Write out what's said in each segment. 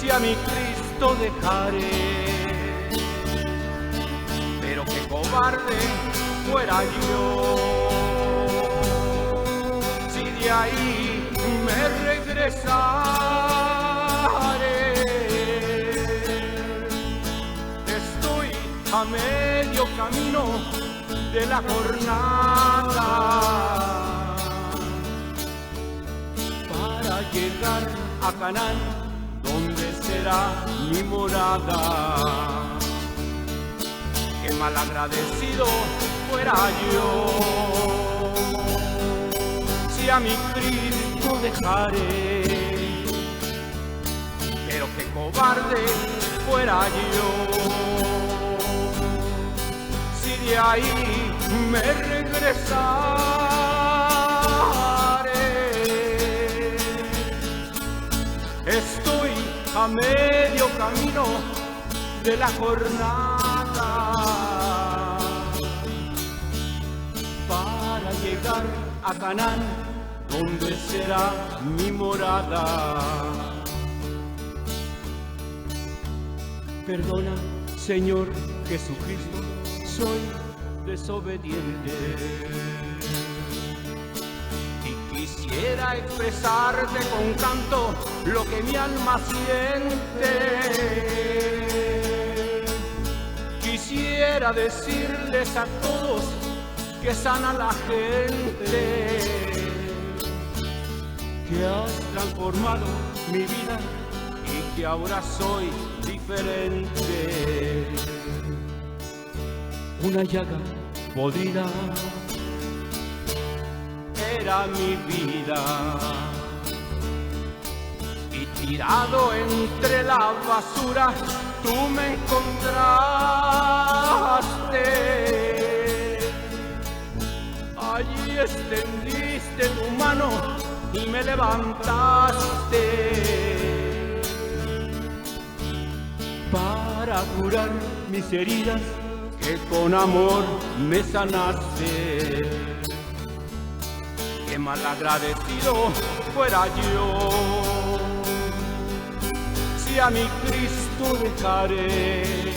si a mi Cristo dejaré. Pero qué cobarde fuera yo si de ahí me regresaré. Estoy a medio camino de la jornada para llegar a Canaán, donde será mi morada. Qué malagradecido fuera yo si a mi Cristo dejaré. Pero qué cobarde fuera yo si de ahí me regresaré. Estoy a medio camino de la jornada para llegar a Canaán, donde será mi morada. Perdona, Señor Jesucristo, soy desobediente y quisiera expresarte con canto lo que mi alma siente. Quisiera decirles a todos que sana la gente, que has transformado mi vida y que ahora soy diferente. Una llaga podrida era mi vida y tirado entre la basura tú me encontraste. Allí extendiste tu mano y me levantaste para curar mis heridas, que con amor me sanaste. Qué malagradecido fuera yo si a mi Cristo dejaré.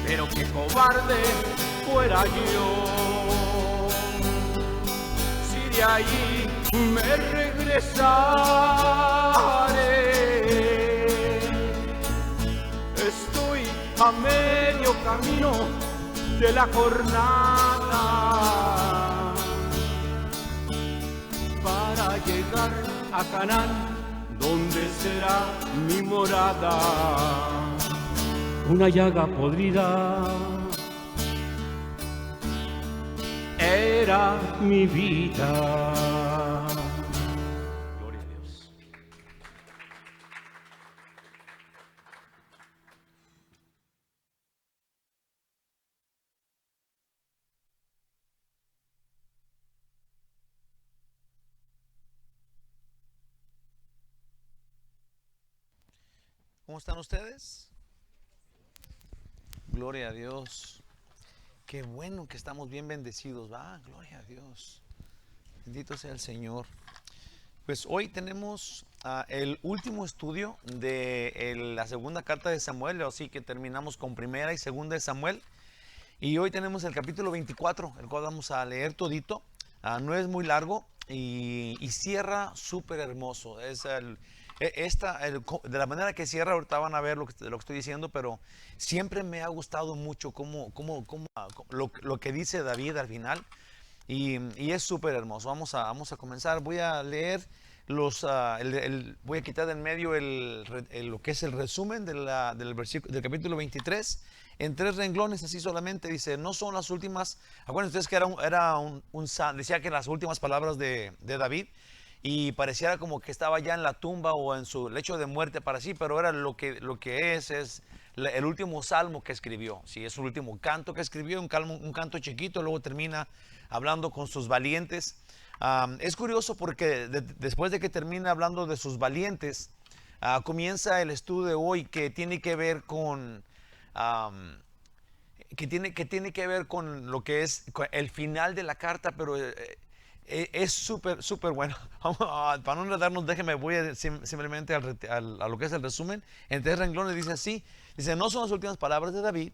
Pero qué cobarde fuera yo si de allí me regresaré. Estoy a medio camino de la jornada para llegar a Canaán, donde será mi morada. Una llaga podrida era mi vida. Gloria a Dios. ¿Cómo están ustedes? Gloria a Dios. Qué bueno que estamos bien bendecidos, ¿va? Gloria a Dios. Bendito sea el Señor. Pues hoy tenemos el último estudio de la segunda carta de Samuel, así que terminamos con primera y segunda de Samuel. Y hoy tenemos el capítulo 24, el cual vamos a leer todito. No es muy largo y cierra súper hermoso. Es de la manera que cierra, ahorita van a ver lo que estoy diciendo, pero siempre me ha gustado mucho lo que dice David al final. Y es súper hermoso. Vamos a comenzar. Voy a leer voy a quitar de en medio lo que es el resumen del del capítulo 23 en 3 renglones, así solamente. Dice: no son las últimas. Acuérdense ustedes que decía que las últimas palabras de David, y pareciera como que estaba ya en la tumba o en su lecho de muerte para sí, pero era lo que es el último salmo que escribió. Sí, es el último canto que escribió, un canto chiquito. Luego termina hablando con sus valientes. Es curioso porque después de que termina hablando de sus valientes, comienza el estudio de hoy, que tiene que ver con que tiene que ver con lo que es el final de la carta, pero Es súper, súper bueno. Para no enredarnos, déjeme, voy simplemente a lo que es el resumen. En 3 renglones dice así, dice, no son las últimas palabras de David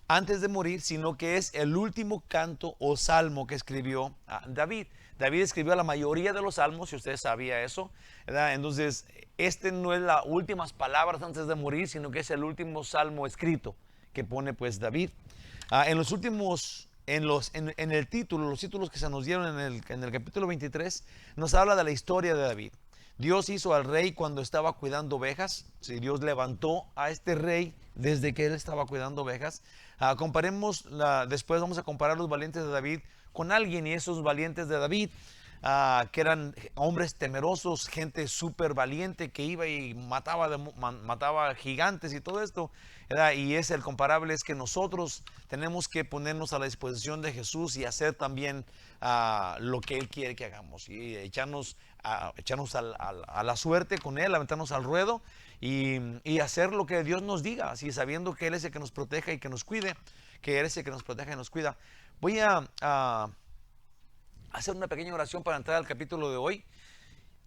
antes de morir, sino que es el último canto o salmo que escribió David. David escribió la mayoría de los salmos, si usted sabía eso, ¿verdad? Entonces, este no es las últimas palabras antes de morir, sino que es el último salmo escrito que pone pues David. En los últimos, en el título, los títulos que se nos dieron en el capítulo 23, nos habla de la historia de David. Dios hizo al rey cuando estaba cuidando ovejas. Sí, Dios levantó a este rey desde que él estaba cuidando ovejas. Después vamos a comparar los valientes de David con alguien, y esos valientes de David, que eran hombres temerosos, gente súper valiente que iba y mataba gigantes y todo esto, ¿verdad? Y el comparable es que nosotros tenemos que ponernos a la disposición de Jesús y hacer también lo que Él quiere que hagamos, y echarnos a la suerte con Él, aventarnos al ruedo y hacer lo que Dios nos diga, así sabiendo que Él es el que nos proteja y que nos cuide, que Él es el que nos proteja y nos cuida. Voy a hacer una pequeña oración para entrar al capítulo de hoy.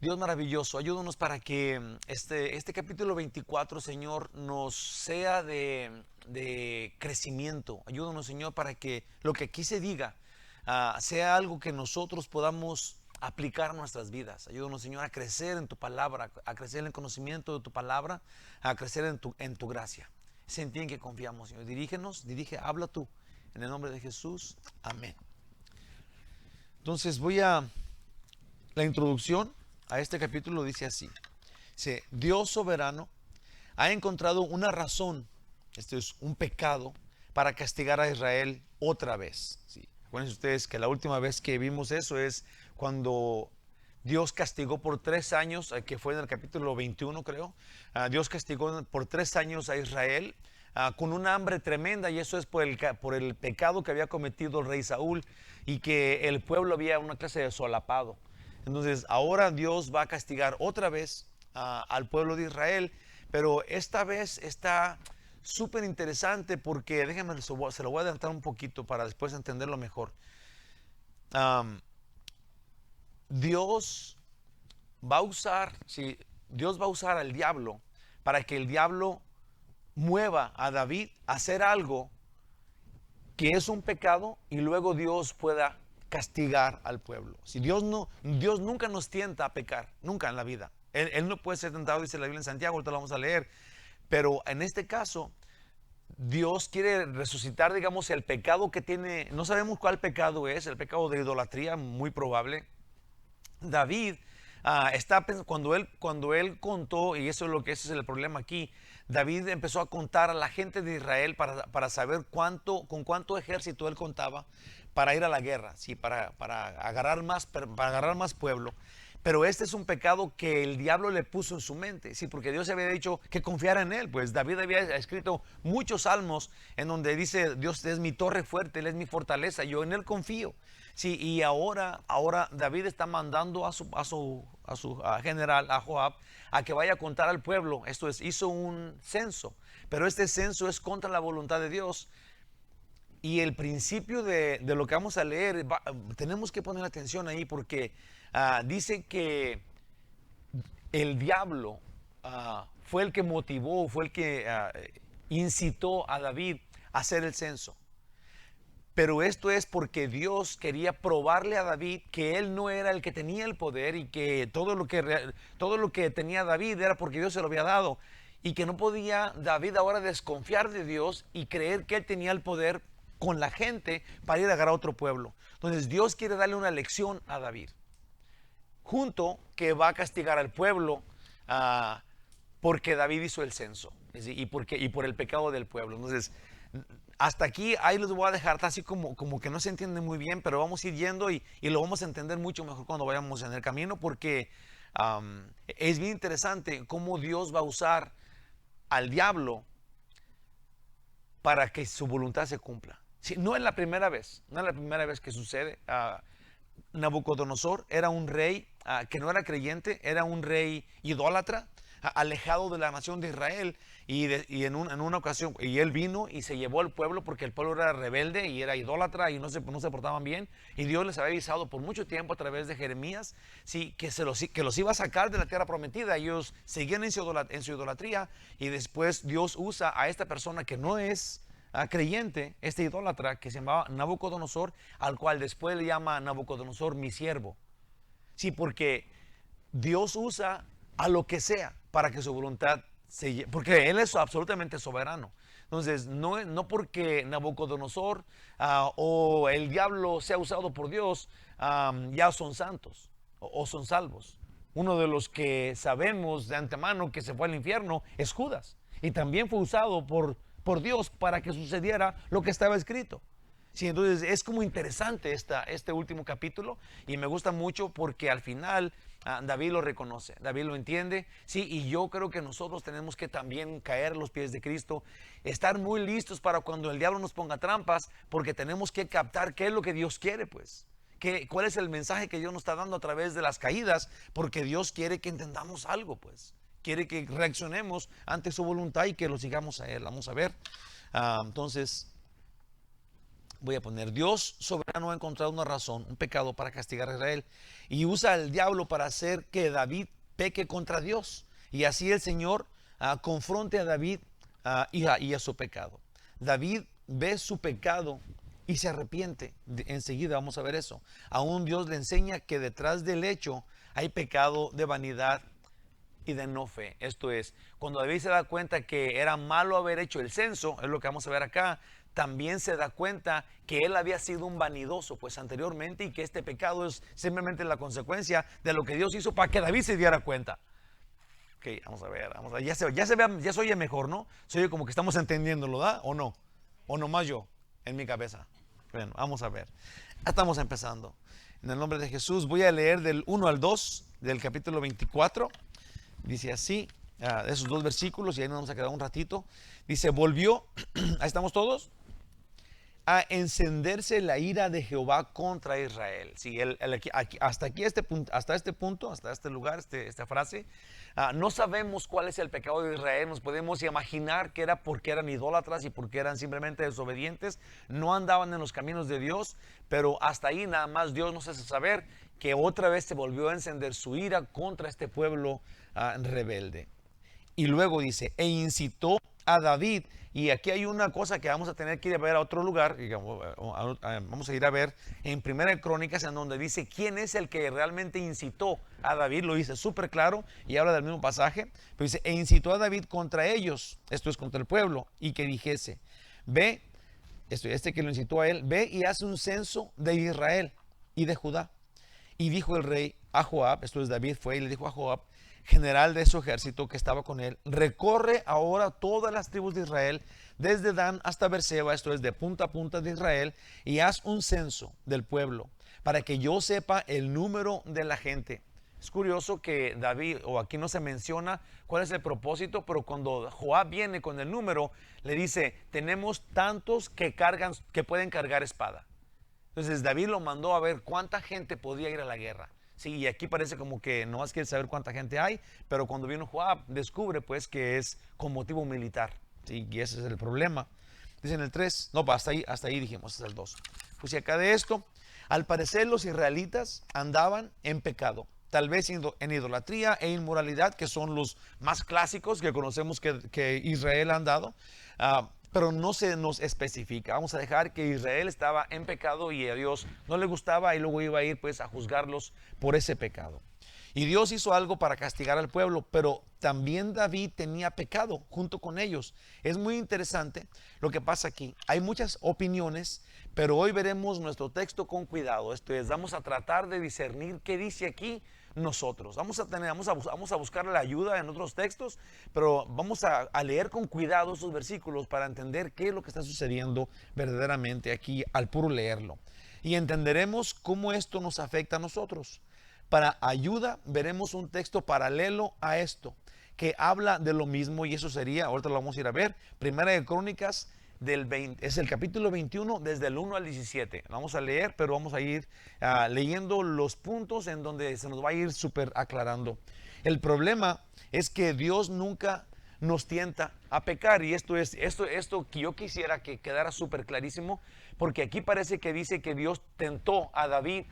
Dios maravilloso, ayúdanos para que este capítulo 24, Señor, nos sea de crecimiento. Ayúdanos, Señor, para que lo que aquí se diga sea algo que nosotros podamos aplicar a nuestras vidas. Ayúdanos, Señor, a crecer en tu palabra, a crecer en el conocimiento de tu palabra, a crecer en tu gracia. Es en ti en que confiamos, Señor. Habla tú. En el nombre de Jesús, amén. Entonces la introducción a este capítulo dice así. Dice, Dios soberano ha encontrado una razón, esto es un pecado, para castigar a Israel otra vez. ¿Sí? Acuérdense ustedes que la última vez que vimos eso es cuando Dios castigó por 3 años, que fue en el capítulo 21 creo. Dios castigó por 3 años a Israel con una hambre tremenda, y eso es por el pecado que había cometido el rey Saúl y que el pueblo había una clase de solapado. Entonces ahora Dios va a castigar otra vez al pueblo de Israel, pero esta vez está súper interesante porque, déjenme, se lo voy a adelantar un poquito para después entenderlo mejor. Dios va a usar al diablo para que el diablo mueva a David a hacer algo que es un pecado, y luego Dios pueda castigar al pueblo. Si Dios nunca nos tienta a pecar, nunca en la vida. Él no puede ser tentado, dice la Biblia en Santiago, ahorita lo vamos a leer. Pero en este caso, Dios quiere resucitar, digamos, el pecado que tiene. No sabemos cuál pecado es, el pecado de idolatría, muy probable. David cuando él contó, y ese es el problema aquí, David empezó a contar a la gente de Israel para saber con cuánto ejército él contaba para ir a la guerra, ¿sí? para agarrar más pueblo. Pero este es un pecado que el diablo le puso en su mente, sí, porque Dios había dicho que confiara en él. Pues David había escrito muchos salmos en donde dice: Dios es mi torre fuerte, Él es mi fortaleza, yo en Él confío. Sí, y ahora David está mandando a su general, a Joab, a que vaya a contar al pueblo. Esto es, hizo un censo, pero este censo es contra la voluntad de Dios. Y el principio de lo que vamos a leer, tenemos que poner atención ahí, porque dice que el diablo fue el que motivó, fue el que incitó a David a hacer el censo. Pero esto es porque Dios quería probarle a David que él no era el que tenía el poder, y que todo lo que tenía David era porque Dios se lo había dado, y que no podía David ahora desconfiar de Dios y creer que él tenía el poder con la gente para ir a agarrar a otro pueblo. Entonces Dios quiere darle una lección a David, junto que va a castigar al pueblo porque David hizo el censo, ¿sí? y por el pecado del pueblo. Entonces, hasta aquí, ahí los voy a dejar así como que no se entiende muy bien, pero vamos a ir yendo y lo vamos a entender mucho mejor cuando vayamos en el camino, porque es bien interesante cómo Dios va a usar al diablo para que su voluntad se cumpla. Sí, no es la primera vez que sucede. Nabucodonosor era un rey que no era creyente, era un rey idólatra. alejado de la nación de Israel, y en una ocasión, y él vino y se llevó al pueblo porque el pueblo era rebelde y era idólatra y no se portaban bien, y Dios les había avisado por mucho tiempo a través de Jeremías, sí, que los iba a sacar de la tierra prometida. Ellos seguían en su idolatría, y después Dios usa a esta persona que no es creyente, este idólatra, que se llamaba Nabucodonosor, al cual después le llama Nabucodonosor mi siervo. Sí, porque Dios usa a lo que sea para que su voluntad porque Él es absolutamente soberano. Entonces, no porque Nabucodonosor o el diablo sea usado por Dios, ya son santos o son salvos. Uno de los que sabemos de antemano que se fue al infierno es Judas, y también fue usado por Dios para que sucediera lo que estaba escrito. Sí, entonces es como interesante este último capítulo, y me gusta mucho porque al final David lo reconoce, David lo entiende. Sí, y yo creo que nosotros tenemos que también caer a los pies de Cristo, estar muy listos para cuando el diablo nos ponga trampas, porque tenemos que captar qué es lo que Dios quiere, pues. ¿Cuál es el mensaje que Dios nos está dando a través de las caídas? Porque Dios quiere que entendamos algo, pues. Quiere que reaccionemos ante su voluntad y que lo sigamos a Él. Vamos a ver. Entonces, voy a poner: Dios soberano ha encontrado una razón, un pecado para castigar a Israel, y usa al diablo para hacer que David peque contra Dios, y así el Señor confronte a David y a su pecado. David ve su pecado y se arrepiente. Enseguida vamos a ver eso. Aún Dios le enseña que detrás del hecho hay pecado de vanidad y de no fe. Esto es, cuando David se da cuenta que era malo haber hecho el censo, es lo que vamos a ver acá, también se da cuenta que él había sido un vanidoso pues anteriormente, y que este pecado es simplemente la consecuencia de lo que Dios hizo para que David se diera cuenta. Ok, vamos a ver, ya se oye mejor, ¿no? Se oye como que estamos entendiéndolo, ¿da? ¿O no? ¿O nomás yo en mi cabeza? Bueno, vamos a ver. Estamos empezando. En el nombre de Jesús voy a leer del 1 al 2 del capítulo 24. Dice así, esos dos versículos, y ahí nos vamos a quedar un ratito. Dice: volvió, ahí estamos todos, a encenderse la ira de Jehová contra Israel. Sí, hasta este lugar, esta frase, no sabemos cuál es el pecado de Israel. Nos podemos imaginar que era porque eran idólatras y porque eran simplemente desobedientes, no andaban en los caminos de Dios, pero hasta ahí nada más Dios nos hace saber que otra vez se volvió a encender su ira contra este pueblo rebelde. Y luego dice: e incitó a David. Y aquí hay una cosa que vamos a tener que ir a ver a otro lugar. Vamos a ir a ver en Primera de Crónicas, en donde dice quién es el que realmente incitó a David. Lo dice súper claro y habla del mismo pasaje. Pero dice: e incitó a David contra ellos, esto es contra el pueblo, y que dijese: ve, que lo incitó a él, ve y hace un censo de Israel y de Judá. Y dijo el rey a Joab, esto es David fue y le dijo a Joab, general de su ejército que estaba con él: recorre ahora todas las tribus de Israel, desde Dan hasta Beerseba, esto es de punta a punta de Israel, y haz un censo del pueblo, para que yo sepa el número de la gente. Es curioso que David, o aquí no se menciona cuál es el propósito, pero cuando Joab viene con el número, le dice: tenemos tantos que pueden cargar espada. Entonces David lo mandó a ver cuánta gente podía ir a la guerra. Sí, y aquí parece como que no más quiere saber cuánta gente hay, pero cuando vino Joab descubre pues que es con motivo militar. Sí, y ese es el problema. Dice en el 3, no, hasta ahí dijimos, es el 2. Pues y acá de esto, al parecer los israelitas andaban en pecado, tal vez en idolatría e inmoralidad, que son los más clásicos que conocemos que Israel ha andado. Pero no se nos especifica. Vamos a dejar que Israel estaba en pecado y a Dios no le gustaba, y luego iba a ir pues a juzgarlos por ese pecado. Y Dios hizo algo para castigar al pueblo, pero también David tenía pecado junto con ellos. Es muy interesante lo que pasa aquí. Hay muchas opiniones, pero hoy veremos nuestro texto con cuidado. Esto es, vamos a tratar de discernir qué dice aquí nosotros. Vamos a buscar la ayuda en otros textos, pero vamos a leer con cuidado esos versículos para entender qué es lo que está sucediendo verdaderamente aquí al puro leerlo. Y entenderemos cómo esto nos afecta a nosotros. Para ayuda veremos un texto paralelo a esto, que habla de lo mismo, y eso sería, ahorita lo vamos a ir a ver, Primera de Crónicas, es el capítulo 21, desde el 1 al 17. Vamos a leer, pero vamos a ir leyendo los puntos en donde se nos va a ir súper aclarando. El problema es que Dios nunca nos tienta a pecar, y esto que yo quisiera que quedara súper clarísimo, porque aquí parece que dice que Dios tentó a David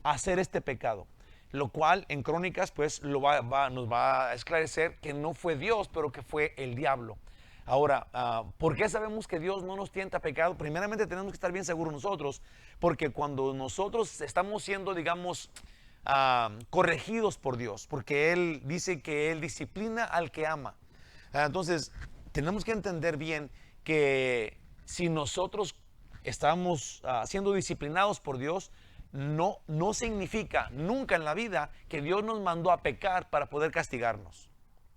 a hacer este pecado, lo cual en Crónicas pues nos va a esclarecer que no fue Dios, pero que fue el diablo. Ahora, ¿por qué sabemos que Dios no nos tienta a pecado? Primeramente tenemos que estar bien seguros nosotros, porque cuando nosotros estamos siendo, digamos, corregidos por Dios, porque Él dice que Él disciplina al que ama. Entonces, tenemos que entender bien que si nosotros estamos siendo disciplinados por Dios, no significa nunca en la vida que Dios nos mandó a pecar para poder castigarnos.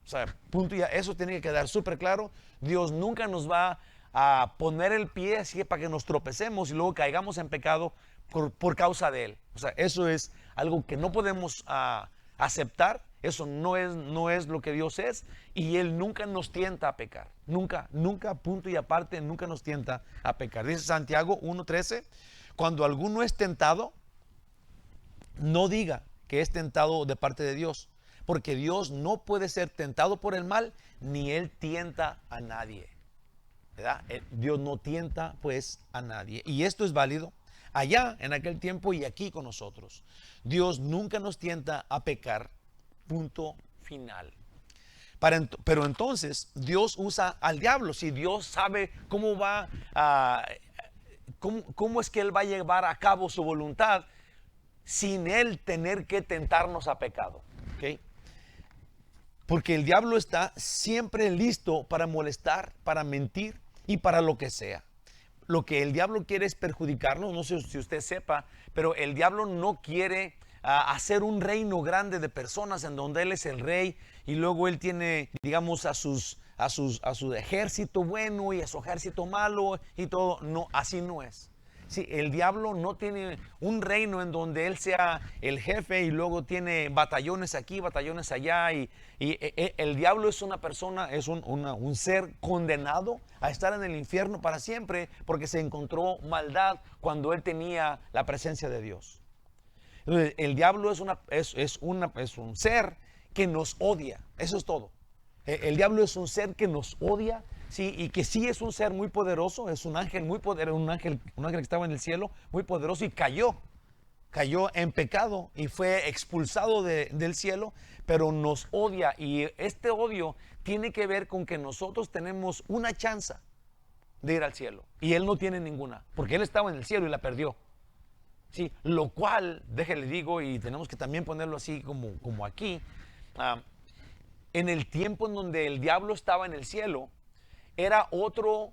O sea, punto, ya eso tiene que quedar súper claro. Dios nunca nos va a poner el pie así para que nos tropecemos y luego caigamos en pecado por causa de Él. O sea, eso es algo que no podemos aceptar. Eso no es lo que Dios es, y Él nunca nos tienta a pecar. Nunca, punto y aparte, nunca nos tienta a pecar. Dice Santiago 1:13, cuando alguno es tentado, no diga que es tentado de parte de Dios, porque Dios no puede ser tentado por el mal, ni Él tienta a nadie. ¿Verdad? Dios no tienta pues a nadie. Y esto es válido allá en aquel tiempo y aquí con nosotros. Dios nunca nos tienta a pecar. Punto final. Pero entonces Dios usa al diablo. Si Dios sabe cómo va cómo es que Él va a llevar a cabo su voluntad sin Él tener que tentarnos a pecado. ¿Okay? Porque el diablo está siempre listo para molestar, para mentir y para lo que sea. Lo que el diablo quiere es perjudicarnos. No sé si usted sepa, pero el diablo no quiere hacer un reino grande de personas en donde Él es el rey y luego Él tiene, digamos, a su ejército bueno y a su ejército malo y todo. No, así no es. Sí, el diablo no tiene un reino en donde Él sea el jefe y luego tiene batallones aquí, batallones allá, y el diablo es una persona, es un ser condenado a estar en el infierno para siempre porque se encontró maldad cuando Él tenía la presencia de Dios. Entonces, el diablo es un ser que nos odia, eso es todo. El diablo es un ser que nos odia, sí, y que sí es un ser muy poderoso, es un ángel muy poderoso, un ángel que estaba en el cielo, muy poderoso, y cayó en pecado y fue expulsado del cielo, pero nos odia, y este odio tiene que ver con que nosotros tenemos una chance de ir al cielo y Él no tiene ninguna, porque Él estaba en el cielo y la perdió. Sí, lo cual, déjale digo, y tenemos que también ponerlo así como aquí, en el tiempo en donde el diablo estaba en el cielo, era otro,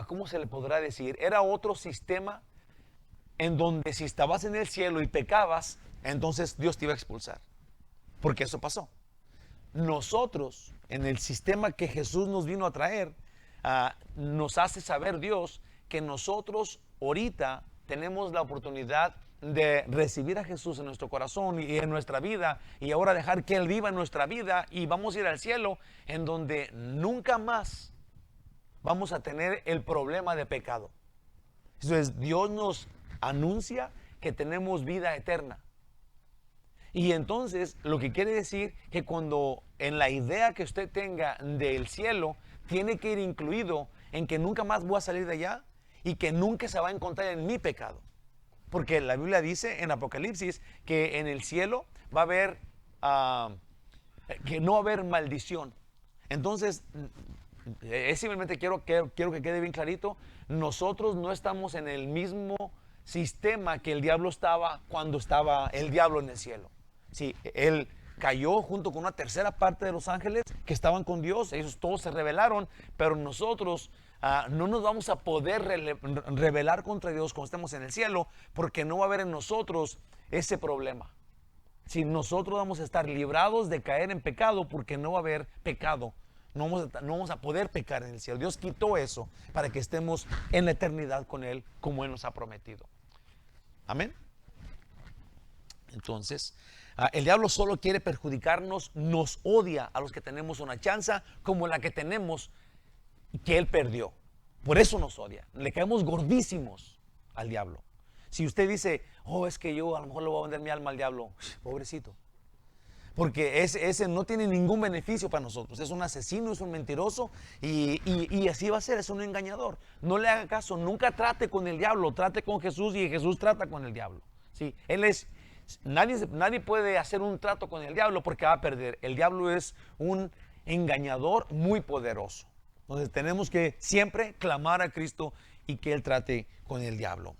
¿cómo se le podrá decir? Era otro sistema en donde si estabas en el cielo y pecabas, entonces Dios te iba a expulsar, porque eso pasó. Nosotros, en el sistema que Jesús nos vino a traer, nos hace saber Dios que nosotros ahorita tenemos la oportunidad de recibir a Jesús en nuestro corazón y en nuestra vida, y ahora dejar que Él viva en nuestra vida, y vamos a ir al cielo en donde nunca más vamos a tener el problema de pecado. Entonces Dios nos anuncia que tenemos vida eterna, y entonces lo que quiere decir que cuando en la idea que usted tenga del cielo tiene que ir incluido en que nunca más voy a salir de allá y que nunca se va a encontrar en mi pecado. Porque la Biblia dice en Apocalipsis que en el cielo va a haber, que no va a haber maldición. Entonces, simplemente quiero que quede bien clarito, nosotros no estamos en el mismo sistema que el diablo estaba cuando estaba el diablo en el cielo. Sí, él cayó junto con una tercera parte de los ángeles que estaban con Dios, ellos todos se rebelaron, pero nosotros no nos vamos a poder rebelar contra Dios cuando estemos en el cielo, porque no va a haber en nosotros ese problema. Si nosotros vamos a estar librados de caer en pecado, porque no va a haber pecado, no vamos a poder pecar en el cielo. Dios quitó eso para que estemos en la eternidad con Él, como Él nos ha prometido. Amén. Entonces, el diablo solo quiere perjudicarnos, nos odia a los que tenemos una chance como la que tenemos, que Él perdió. Por eso nos odia. Le caemos gordísimos al diablo. Si usted dice, es que yo a lo mejor le voy a vender mi alma al diablo, pobrecito. porque ese no tiene ningún beneficio para nosotros. Es un asesino, es un mentiroso y así va a ser, es un engañador. No le haga caso, nunca trate con el diablo, trate con Jesús y Jesús trata con el diablo. ¿Sí? Nadie puede hacer un trato con el diablo porque va a perder. El diablo es un engañador muy poderoso. Entonces tenemos que siempre clamar a Cristo y que Él trate con el diablo.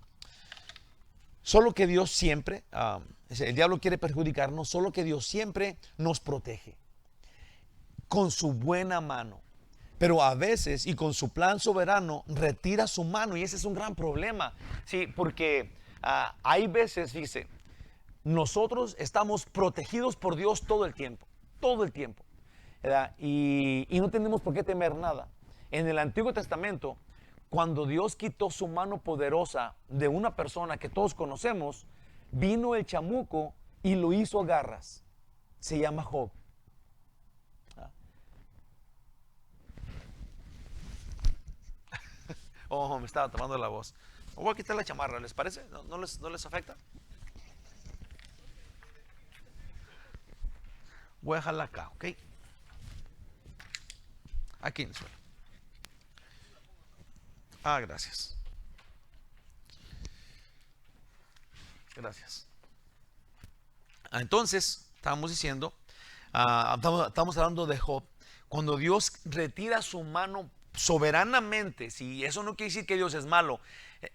Solo que Dios siempre, el diablo quiere perjudicarnos, solo que Dios siempre nos protege con su buena mano. Pero a veces, y con su plan soberano, retira su mano, y ese es un gran problema. Sí, porque hay veces, fíjese, nosotros estamos protegidos por Dios todo el tiempo, ¿verdad? Y no tenemos por qué temer nada. En el Antiguo Testamento, cuando Dios quitó su mano poderosa de una persona que todos conocemos, vino el chamuco y lo hizo a garras. Se llama Job. Oh, me estaba tomando la voz. Voy a quitar la chamarra, ¿les parece? ¿No les afecta? Voy a dejarla acá, ¿ok? Aquí en el suelo. Gracias. Gracias. Entonces, estábamos diciendo, estamos hablando de Job. Cuando Dios retira su mano soberanamente, si eso no quiere decir que Dios es malo,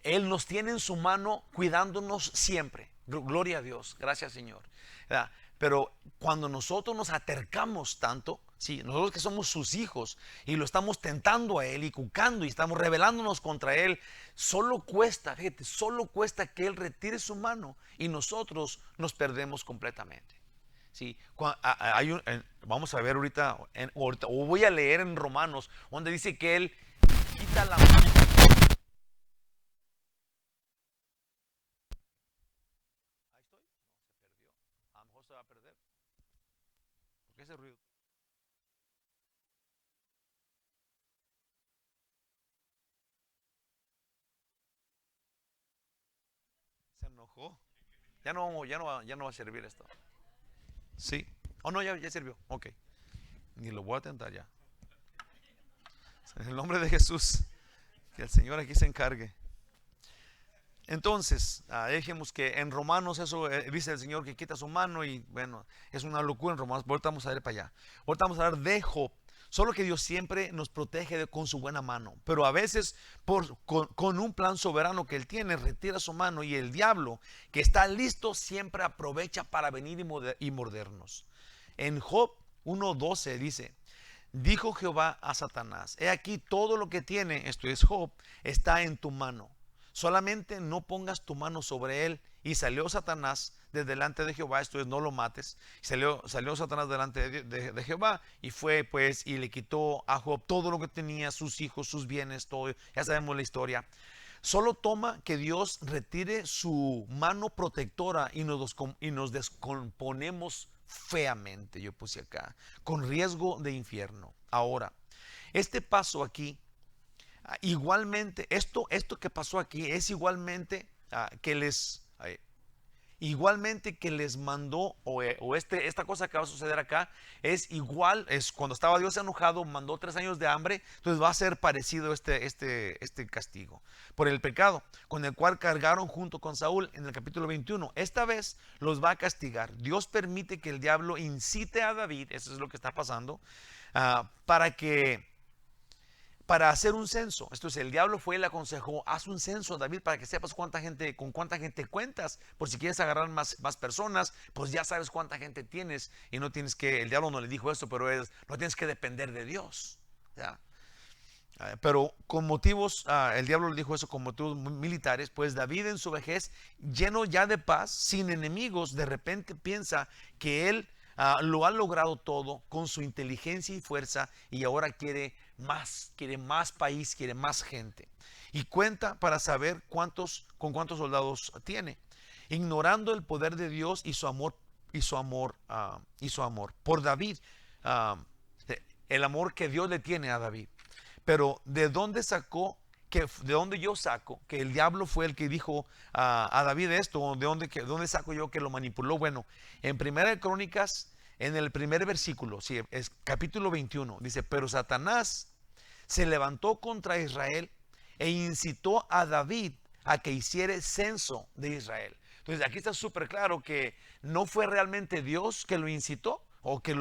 Él nos tiene en su mano cuidándonos siempre. Gloria a Dios, gracias Señor. ¿Verdad? Pero cuando nosotros nos acercamos tanto, sí, nosotros que somos sus hijos y lo estamos tentando a Él y cucando y estamos rebelándonos contra Él, solo cuesta, fíjate, solo cuesta que Él retire su mano y nosotros nos perdemos completamente. Sí, vamos a ver ahorita, o voy a leer en Romanos, donde dice que Él quita la mano. Ahí estoy, no, se perdió. A lo mejor se va a perder. ¿Por qué ese ruido? Se enojó. Ya no va a servir esto. Sí. Oh, no, ya sirvió. Ok. Ni lo voy a tentar ya. En el nombre de Jesús, que el Señor aquí se encargue. Entonces, dejemos que en Romanos eso dice el Señor que quita su mano y bueno, es una locura en Romanos. Ahorita vamos a ir para allá. Ahorita vamos a hablar de Job. Solo que Dios siempre nos protege con su buena mano. Pero a veces con un plan soberano que Él tiene, retira su mano y el diablo que está listo siempre aprovecha para venir y mordernos. En Job 1:12 dice: dijo Jehová a Satanás, he aquí todo lo que tiene, esto es Job, está en tu mano. Solamente no pongas tu mano sobre él. Y salió Satanás de delante de Jehová, esto es, no lo mates. Salió Satanás delante de Jehová y fue pues y le quitó a Job todo lo que tenía, sus hijos, sus bienes, todo. Ya sabemos la historia. Solo toma que Dios retire su mano protectora y nos descomponemos feamente, yo puse acá, con riesgo de infierno. Ahora, este paso aquí, igualmente, esto que pasó aquí es igualmente que les mandó, esta cosa que va a suceder acá, es igual, es cuando estaba Dios enojado, mandó 3 años de hambre, entonces va a ser parecido este castigo por el pecado, con el cual cargaron junto con Saúl en el capítulo 21. Esta vez los va a castigar. Dios permite que el diablo incite a David, eso es lo que está pasando, para hacer un censo. Esto es, el diablo fue y le aconsejó: haz un censo, David, para que sepas con cuánta gente cuentas, por si quieres agarrar más personas, pues ya sabes cuánta gente tienes y no tienes que, el diablo no le dijo esto, pero no tienes que depender de Dios, ¿ya? Pero con motivos, el diablo le dijo eso con motivos militares, pues David en su vejez, lleno ya de paz, sin enemigos, de repente piensa que él lo ha logrado todo con su inteligencia y fuerza y ahora quiere más país, quiere más gente. Y cuenta para saber con cuántos soldados tiene, ignorando el poder de Dios y su amor por David, el amor que Dios le tiene a David. Pero ¿de dónde yo saco que el diablo fue el que dijo a David esto? ¿De dónde saco yo que lo manipuló? Bueno, en Primera de Crónicas en el primer versículo, sí, es capítulo 21, dice, pero Satanás se levantó contra Israel e incitó a David a que hiciera censo de Israel. Entonces aquí está súper claro que no fue realmente Dios que lo incitó o que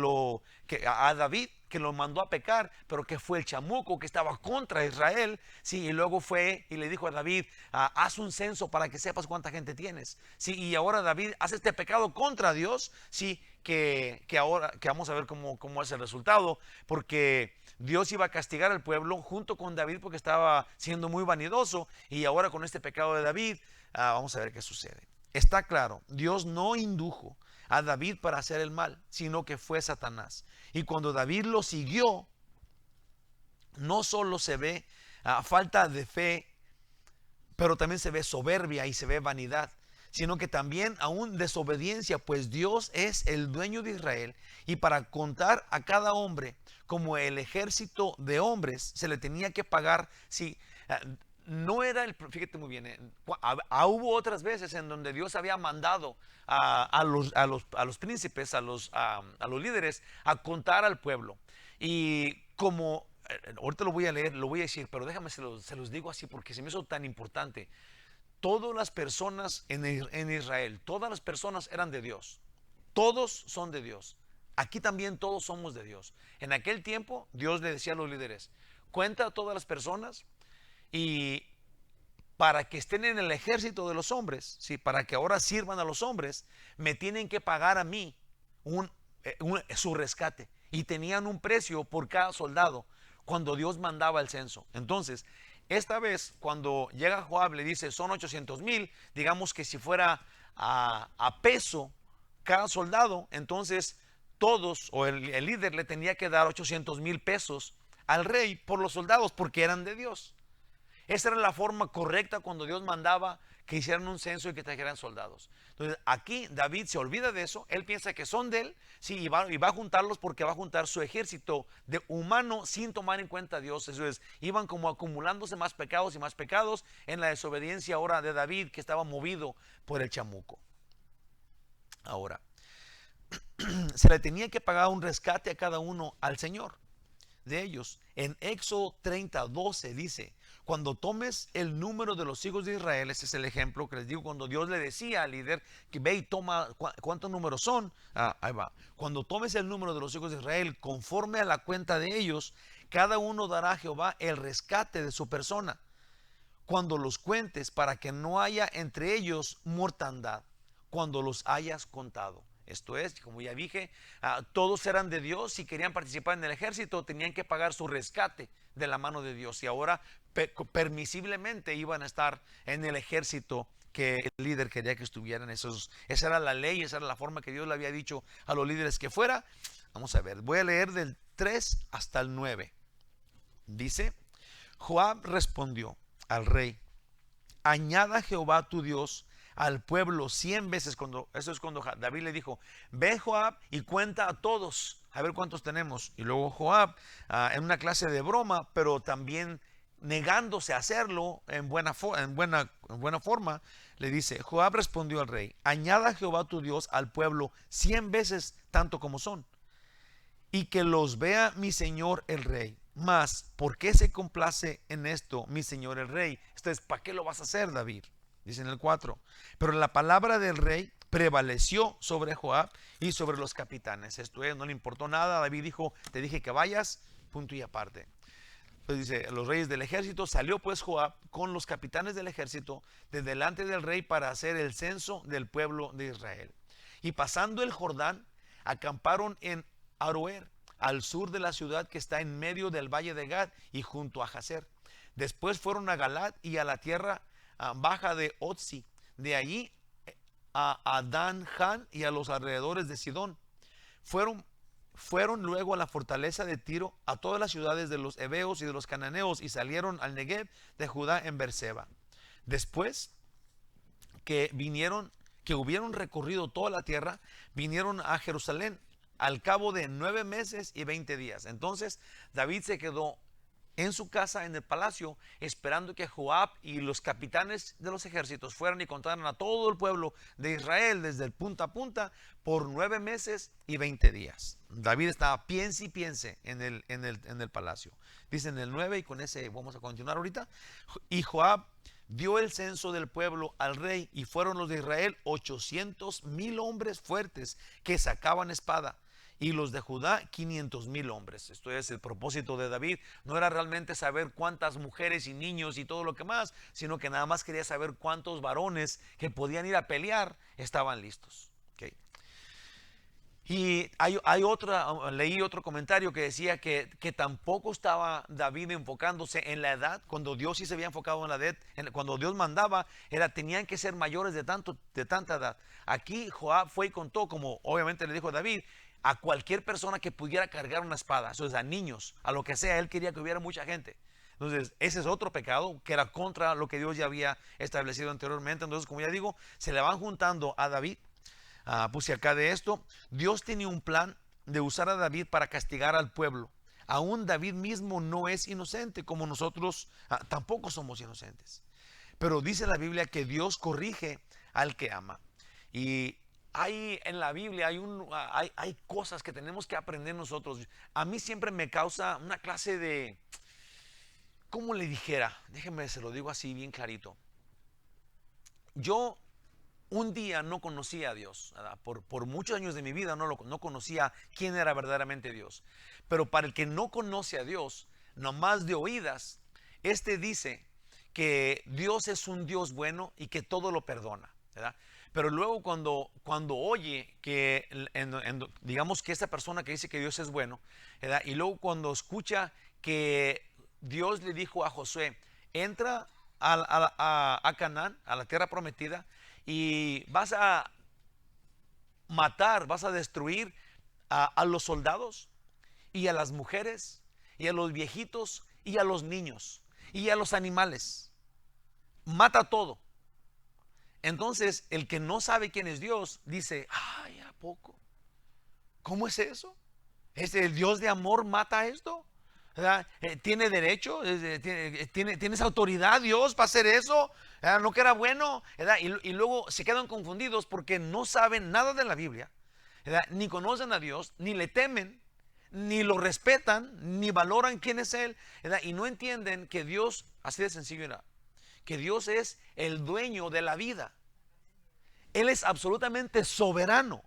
a David que lo mandó a pecar, pero que fue el chamuco que estaba contra Israel, sí, y luego fue y le dijo a David, haz un censo para que sepas cuánta gente tienes, sí, y ahora David hace este pecado contra Dios, sí, que ahora que vamos a ver cómo es el resultado, porque Dios iba a castigar al pueblo junto con David porque estaba siendo muy vanidoso, y ahora con este pecado de David, vamos a ver qué sucede. Está claro, Dios no indujo a David para hacer el mal, sino que fue Satanás. Y cuando David lo siguió, no solo se ve falta de fe, pero también se ve soberbia y se ve vanidad, sino que también aún desobediencia, pues Dios es el dueño de Israel, y para contar a cada hombre como el ejército de hombres se le tenía que pagar. Si no era fíjate muy bien, hubo otras veces en donde Dios había mandado a los príncipes, a los líderes, a contar al pueblo. Y como, ahorita lo voy a leer, lo voy a decir, pero déjame se los digo así porque se me hizo tan importante. Todas las personas en Israel, todas las personas eran de Dios. Todos son de Dios. Aquí también todos somos de Dios. En aquel tiempo Dios le decía a los líderes, cuenta a todas las personas, y para que estén en el ejército de los hombres, ¿sí? Para que ahora sirvan a los hombres, me tienen que pagar a mí su rescate. Y tenían un precio por cada soldado cuando Dios mandaba el censo. Entonces, esta vez cuando llega Joab le dice son 800,000, digamos que si fuera a peso cada soldado, entonces todos o el líder le tenía que dar 800,000 pesos al rey por los soldados porque eran de Dios. Esa era la forma correcta cuando Dios mandaba que hicieran un censo y que trajeran soldados. Entonces aquí David se olvida de eso, él piensa que son de él, sí, y va a juntarlos porque va a juntar su ejército de humano sin tomar en cuenta a Dios. Eso es, iban como acumulándose más pecados y más pecados en la desobediencia ahora de David, que estaba movido por el chamuco. Ahora, se le tenía que pagar un rescate a cada uno al Señor de ellos. En Éxodo 30:12 dice, cuando tomes el número de los hijos de Israel, ese es el ejemplo que les digo, cuando Dios le decía al líder que ve y toma cuántos números son, ahí va, cuando tomes el número de los hijos de Israel conforme a la cuenta de ellos, cada uno dará a Jehová el rescate de su persona cuando los cuentes, para que no haya entre ellos mortandad cuando los hayas contado. Esto es, como ya dije, todos eran de Dios. Si querían participar en el ejército, tenían que pagar su rescate de la mano de Dios. Y ahora permisiblemente iban a estar en el ejército que el líder quería que estuvieran. Esa era la ley, esa era la forma que Dios le había dicho a los líderes que fuera. Vamos a ver, voy a leer del 3 hasta el 9. Dice, Joab respondió al rey, añada Jehová tu Dios al pueblo 100 veces. Eso es cuando David le dijo, ve Joab y cuenta a todos, a ver cuántos tenemos. Y luego Joab, en una clase de broma, pero también negándose a hacerlo en buena forma, le dice, Joab respondió al rey, añada Jehová tu Dios al pueblo 100 veces tanto como son, y que los vea mi señor el rey. Mas, ¿por qué se complace en esto mi señor el rey? Entonces, ¿para qué lo vas a hacer, David? Dice en el 4, pero la palabra del rey prevaleció sobre Joab y sobre los capitanes. Esto es, no le importó nada. David dijo, te dije que vayas, punto y aparte. Entonces dice, los reyes del ejército, salió pues Joab con los capitanes del ejército de delante del rey para hacer el censo del pueblo de Israel. Y pasando el Jordán, acamparon en Aroer, al sur de la ciudad que está en medio del valle de Gad y junto a Jazer. Después fueron a Galat y a la tierra baja de Otzi, de allí a Dan-Han y a los alrededores de Sidón. Fueron luego a la fortaleza de Tiro, a todas las ciudades de los heveos y de los cananeos, y salieron al Negev de Judá en Beerseba. Después que hubieron recorrido toda la tierra, vinieron a Jerusalén al cabo de 9 meses y 20 días. Entonces David se quedó en su casa en el palacio, esperando que Joab y los capitanes de los ejércitos fueran y contaran a todo el pueblo de Israel desde el punta a punta por 9 meses y 20 días. David estaba piense y piense en el palacio. Dice en el 9, y con ese vamos a continuar ahorita. Y Joab dio el censo del pueblo al rey, y fueron los de Israel 800,000 hombres fuertes que sacaban espada, y los de Judá 500,000 hombres. Esto es el propósito de David. No era realmente saber cuántas mujeres y niños y todo lo que más, sino que nada más quería saber cuántos varones que podían ir a pelear estaban listos. Okay. Y leí otro comentario que decía que tampoco estaba David enfocándose en la edad, cuando Dios sí se había enfocado en la edad. Cuando Dios mandaba, tenían que ser mayores de tanta edad. Aquí Joab fue y contó, como obviamente le dijo David, a cualquier persona que pudiera cargar una espada, eso es, a niños, a lo que sea. Él quería que hubiera mucha gente. Entonces ese es otro pecado que era contra lo que Dios ya había establecido anteriormente. Entonces, como ya digo, se le van juntando a David. Puse acá de esto. Dios tenía un plan de usar a David para castigar al pueblo. Aún David mismo no es inocente, como nosotros tampoco somos inocentes. Pero dice la Biblia que Dios corrige al que ama. Y en la Biblia hay cosas que tenemos que aprender nosotros. A mí siempre me causa una clase de, ¿cómo le dijera? Déjenme, se lo digo así bien clarito. Yo un día no conocía a Dios, por muchos años de mi vida no conocía quién era verdaderamente Dios. Pero para el que no conoce a Dios, nomás de oídas, dice que Dios es un Dios bueno y que todo lo perdona, ¿verdad? Pero luego cuando oye que, digamos que esta persona que dice que Dios es bueno, ¿verdad? Y luego cuando escucha que Dios le dijo a Josué, entra a Canaán, a la tierra prometida, y vas a matar, vas a destruir a los soldados y a las mujeres y a los viejitos y a los niños y a los animales. Mata todo. Entonces el que no sabe quién es Dios dice, ay, ¿a poco? ¿Cómo es eso? ¿El Dios de amor mata esto? ¿Tiene derecho? ¿Tienes autoridad, Dios, para hacer eso? ¿No que era bueno? Y luego se quedan confundidos porque no saben nada de la Biblia, ni conocen a Dios, ni le temen, ni lo respetan, ni valoran quién es Él, y no entienden que Dios, así de sencillo era, que Dios es el dueño de la vida. Él es absolutamente soberano,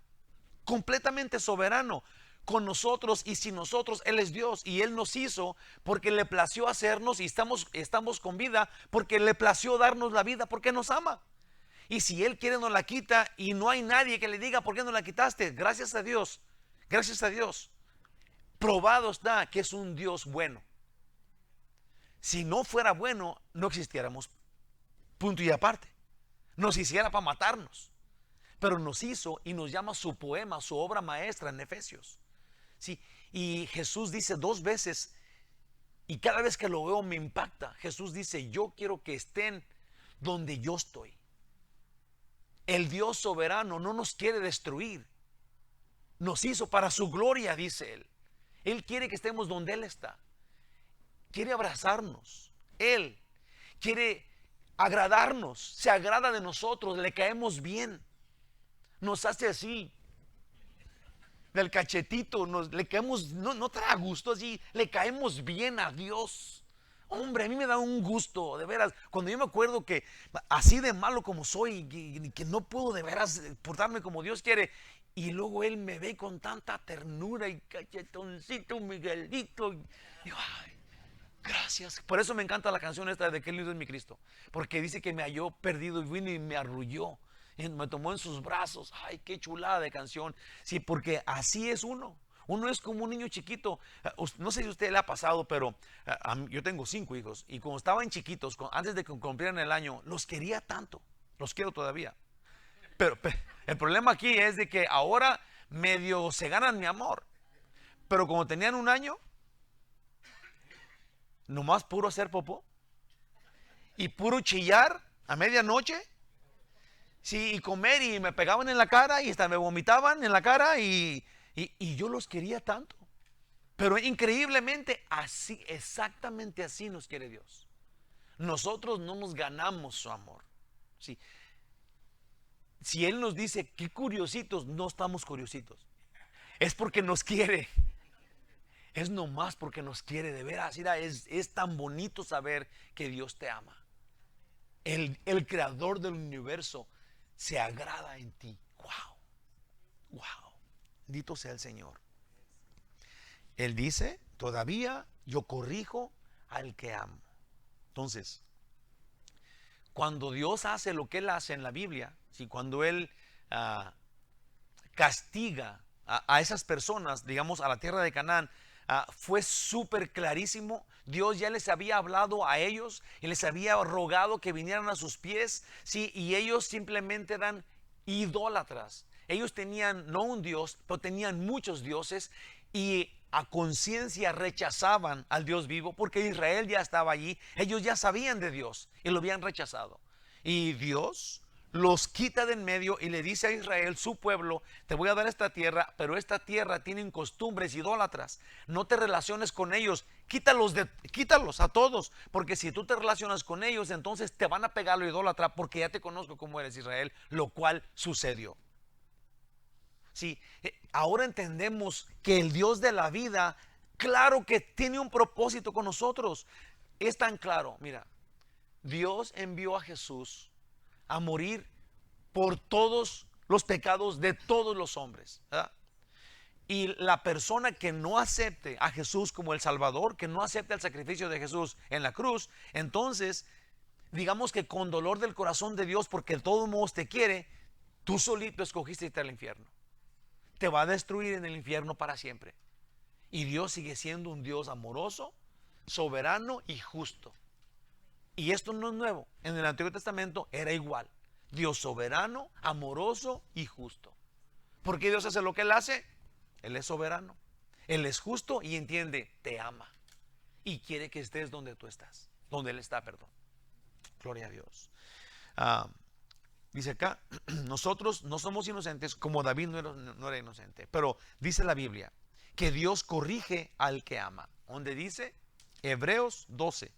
completamente soberano con nosotros y sin nosotros. Él es Dios y Él nos hizo porque le plació hacernos, y estamos con vida porque le plació darnos la vida, porque nos ama. Y si Él quiere nos la quita y no hay nadie que le diga por qué no la quitaste, gracias a Dios, probado está que es un Dios bueno. Si no fuera bueno, no existiéramos, punto y aparte. Nos hiciera para matarnos, pero nos hizo y nos llama su poema, su obra maestra en Efesios. Sí, y Jesús dice 2 veces, y cada vez que lo veo me impacta. Jesús dice, yo quiero que estén donde yo estoy. El Dios soberano no nos quiere destruir, nos hizo para su gloria, dice Él. Él quiere que estemos donde Él está. Quiere abrazarnos. Él quiere agradarnos, se agrada de nosotros, le caemos bien, nos hace así del cachetito, le caemos, no te da gusto así, le caemos bien a Dios. Hombre, a mí me da un gusto, de veras, cuando yo me acuerdo que así de malo como soy, que no puedo de veras portarme como Dios quiere, y luego Él me ve con tanta ternura y cachetoncito, Miguelito, y digo, ay, gracias. Por eso me encanta la canción esta de Qué lindo es mi Cristo, porque dice que me halló perdido y vino y me arrulló, me tomó en sus brazos. Ay, qué chulada de canción. Sí, porque así es uno. Uno es como un niño chiquito. No sé si a usted le ha pasado, pero yo tengo 5 hijos, y cuando estaban chiquitos, antes de que cumplieran el año, los quería tanto. Los quiero todavía. Pero el problema aquí es de que ahora medio se ganan mi amor. Pero cuando tenían 1 año, nomás puro hacer popó y puro chillar a medianoche, sí, y comer, y me pegaban en la cara y hasta me vomitaban en la cara, y yo los quería tanto. Pero increíblemente así, exactamente así nos quiere Dios. Nosotros no nos ganamos su amor. ¿Sí? Si Él nos dice qué curiositos, no estamos curiositos. Es porque nos quiere. Es nomás porque nos quiere de veras. Mira, es tan bonito saber que Dios te ama. El creador del universo se agrada en ti. Wow, wow. Bendito sea el Señor. Él dice, todavía yo corrijo al que amo. Entonces, cuando Dios hace lo que Él hace en la Biblia, ¿sí? Cuando Él castiga a esas personas, digamos, a la tierra de Canaán, fue súper clarísimo. Dios ya les había hablado a ellos y les había rogado que vinieran a sus pies, ¿sí? Y ellos simplemente eran idólatras. Ellos tenían no un Dios, pero tenían muchos dioses, y a conciencia rechazaban al Dios vivo, porque Israel ya estaba allí. Ellos ya sabían de Dios y lo habían rechazado. Y Dios los quita de en medio y le dice a Israel, su pueblo, te voy a dar esta tierra, pero esta tierra tienen costumbres idólatras. No te relaciones con ellos, quítalos a todos, porque si tú te relacionas con ellos, entonces te van a pegar lo idólatra, porque ya te conozco cómo eres, Israel, lo cual sucedió. Sí, ahora entendemos que el Dios de la vida, claro que tiene un propósito con nosotros. Es tan claro, mira, Dios envió a Jesús a morir por todos los pecados de todos los hombres, ¿verdad? Y la persona que no acepte a Jesús como el Salvador, que no acepte el sacrificio de Jesús en la cruz, entonces, digamos que con dolor del corazón de Dios, porque de todos modos te quiere, tú solito escogiste irte al infierno. Te va a destruir en el infierno para siempre. Y Dios sigue siendo un Dios amoroso, soberano y justo. Y esto no es nuevo. En el Antiguo Testamento era igual. Dios soberano, amoroso y justo. ¿Por qué Dios hace lo que Él hace? Él es soberano. Él es justo y entiende, te ama. Y quiere que estés donde tú estás. Donde Él está, perdón. Gloria a Dios. Dice acá, nosotros no somos inocentes como David no era inocente. Pero dice la Biblia que Dios corrige al que ama. Donde dice, Hebreos 12,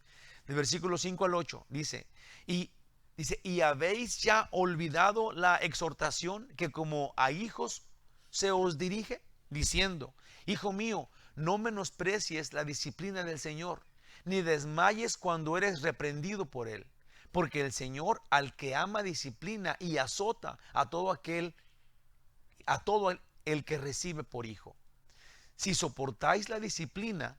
de versículos 5 al 8, dice, y habéis ya olvidado la exhortación que como a hijos se os dirige, diciendo, hijo mío, no menosprecies la disciplina del Señor, ni desmayes cuando eres reprendido por Él. Porque el Señor al que ama disciplina y azota a todo el que recibe por hijo. Si soportáis la disciplina,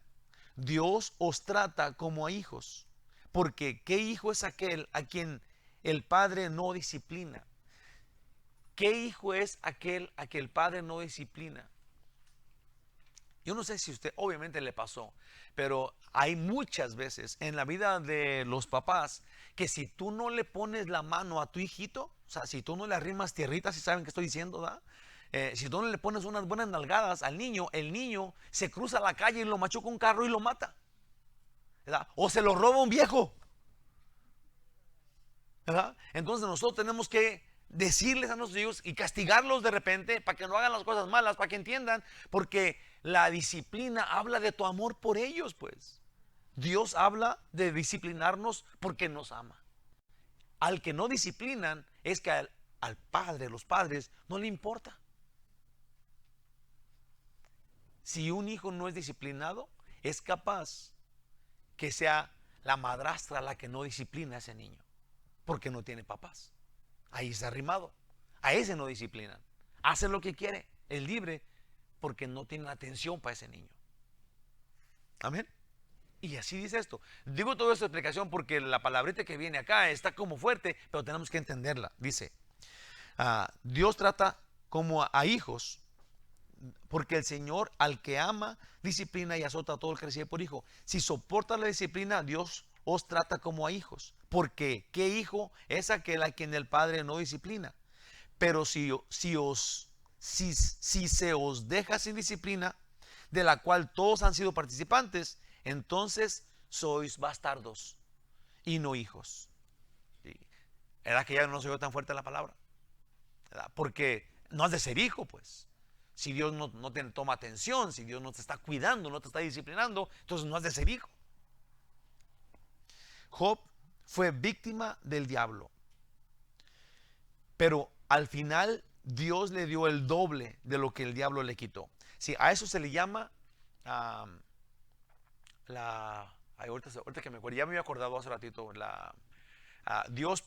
Dios os trata como a hijos. Porque ¿qué hijo es aquel a quien el Padre no disciplina? ¿Qué hijo es aquel a que el Padre no disciplina? Yo no sé si a usted obviamente le pasó, pero hay muchas veces en la vida de los papás que si tú no le pones la mano a tu hijito, o sea, si tú no le arrimas tierritas, si saben qué estoy diciendo, ¿verdad? Si tú no le pones unas buenas nalgadas al niño, el niño se cruza la calle y lo machuca un carro y lo mata, ¿verdad? O se lo roba un viejo, ¿verdad? Entonces nosotros tenemos que decirles a nuestros hijos y castigarlos de repente para que no hagan las cosas malas, para que entiendan, porque la disciplina habla de tu amor por ellos, pues. Dios habla de disciplinarnos porque nos ama. Al que no disciplinan es que al padre, los padres, no le importa. Si un hijo no es disciplinado, es capaz que sea la madrastra la que no disciplina a ese niño, porque no tiene papás. Ahí está arrimado. A ese no disciplinan. Hace lo que quiere, es libre, porque no tienen atención para ese niño. Amén. Y así dice esto. Digo toda esta explicación porque la palabrita que viene acá está como fuerte, pero tenemos que entenderla. Dice, Dios trata como a hijos, porque el Señor al que ama, disciplina y azota a todo el que recibe por hijo. Si soporta la disciplina, Dios os trata como a hijos. Porque ¿qué hijo es aquel a quien el Padre no disciplina? Pero si se os deja sin disciplina, de la cual todos han sido participantes, entonces sois bastardos y no hijos. ¿Sí? ¿Era que ya no se oyó tan fuerte la palabra? ¿Verdad? Porque no has de ser hijo, pues. Si Dios no te toma atención, si Dios no te está cuidando, no te está disciplinando, entonces no has de ser hijo. Job fue víctima del diablo, pero al final Dios le dio el doble de lo que el diablo le quitó. Sí, a eso se le llama ahorita que me acuerdo, ya me había acordado hace ratito, Dios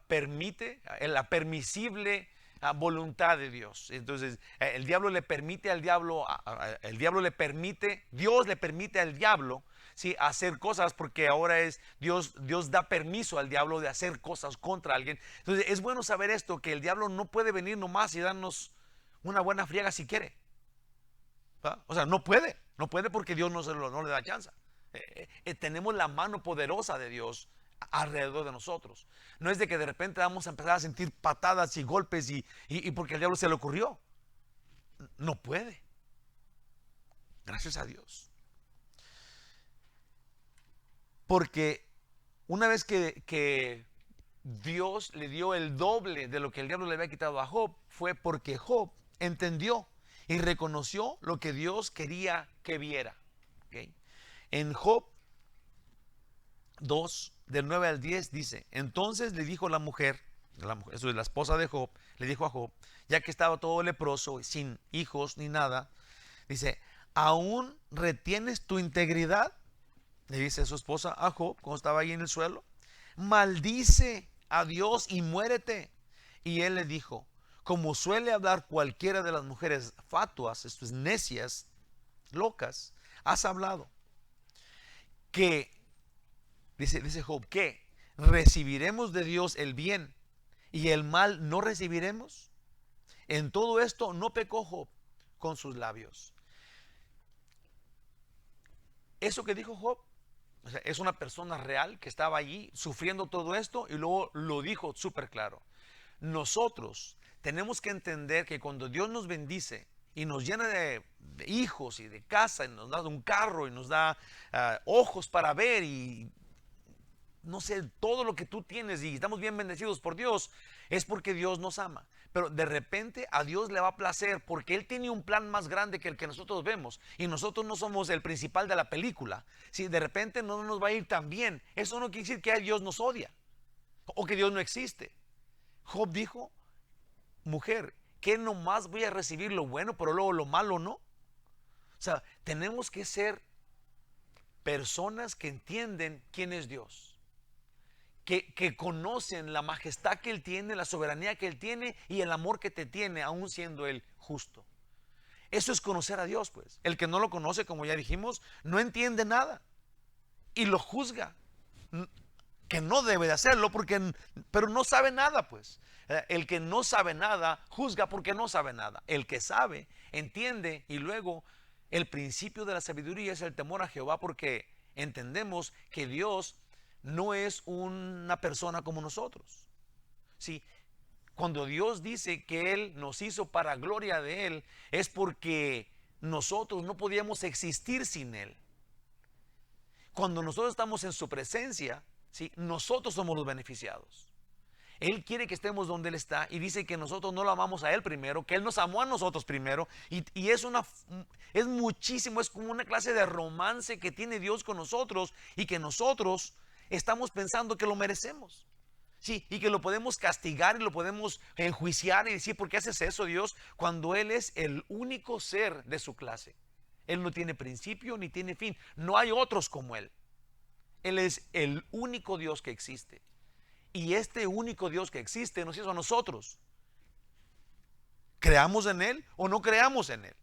permite, la permisible voluntad de Dios. Entonces, el diablo le permite al diablo, Dios le permite al diablo, ¿sí?, hacer cosas, porque ahora es Dios da permiso al diablo de hacer cosas contra alguien. Entonces, es bueno saber esto, que el diablo no puede venir nomás y darnos una buena friega si quiere. ¿Va? O sea, no puede porque Dios no le da chance. Tenemos la mano poderosa de Dios alrededor de nosotros. No es de que de repente vamos a empezar a sentir patadas y golpes y porque al diablo se le ocurrió. No puede. Gracias a Dios. Porque una vez que Dios le dio el doble de lo que el diablo le había quitado a Job, fue porque Job entendió y reconoció lo que Dios quería que viera. ¿Okay? En Job 2, del 9 al 10 dice: entonces le dijo la mujer, eso es la esposa de Job, le dijo a Job, ya que estaba todo leproso, sin hijos ni nada, dice: ¿aún retienes tu integridad? Le dice a su esposa a Job cuando estaba ahí en el suelo: maldice a Dios y muérete. Y él le dijo, como suele hablar cualquiera de las mujeres fatuas, esto es, necias, locas, has hablado. Que dice Job, ¿qué? ¿Recibiremos de Dios el bien y el mal no recibiremos? En todo esto no pecó Job con sus labios. Eso que dijo Job, o sea, es una persona real que estaba allí sufriendo todo esto y luego lo dijo súper claro. Nosotros tenemos que entender que cuando Dios nos bendice y nos llena de hijos y de casa y nos da un carro y nos da ojos para ver y no sé, todo lo que tú tienes y estamos bien bendecidos por Dios, es porque Dios nos ama. Pero de repente a Dios le va a placer porque Él tiene un plan más grande que el que nosotros vemos y nosotros no somos el principal de la película. Si de repente no nos va a ir tan bien, eso no quiere decir que Dios nos odia o que Dios no existe. Job dijo, mujer, ¿qué nomás voy a recibir lo bueno pero luego lo malo no? O sea, tenemos que ser personas que entienden quién es Dios. Que conocen la majestad que Él tiene, la soberanía que Él tiene y el amor que te tiene, aún siendo Él justo. Eso es conocer a Dios, pues. El que no lo conoce, como ya dijimos, no entiende nada y lo juzga, que no debe de hacerlo, pero no sabe nada, pues. El que no sabe nada juzga porque no sabe nada. El que sabe, entiende, y luego el principio de la sabiduría es el temor a Jehová, porque entendemos que Dios no es una persona como nosotros. Sí, cuando Dios dice que Él nos hizo para gloria de Él, es porque nosotros no podíamos existir sin Él. Cuando nosotros estamos en su presencia, ¿sí?, nosotros somos los beneficiados. Él quiere que estemos donde Él está y dice que nosotros no lo amamos a Él primero, que Él nos amó a nosotros primero, y es muchísimo, es como una clase de romance que tiene Dios con nosotros y que nosotros estamos pensando que lo merecemos. Sí, y que lo podemos castigar y lo podemos enjuiciar y decir, ¿por qué haces eso, Dios? Cuando Él es el único ser de su clase. Él no tiene principio ni tiene fin. No hay otros como Él. Él es el único Dios que existe. Y este único Dios que existe nos hizo a nosotros. ¿Creamos en Él o no creamos en Él?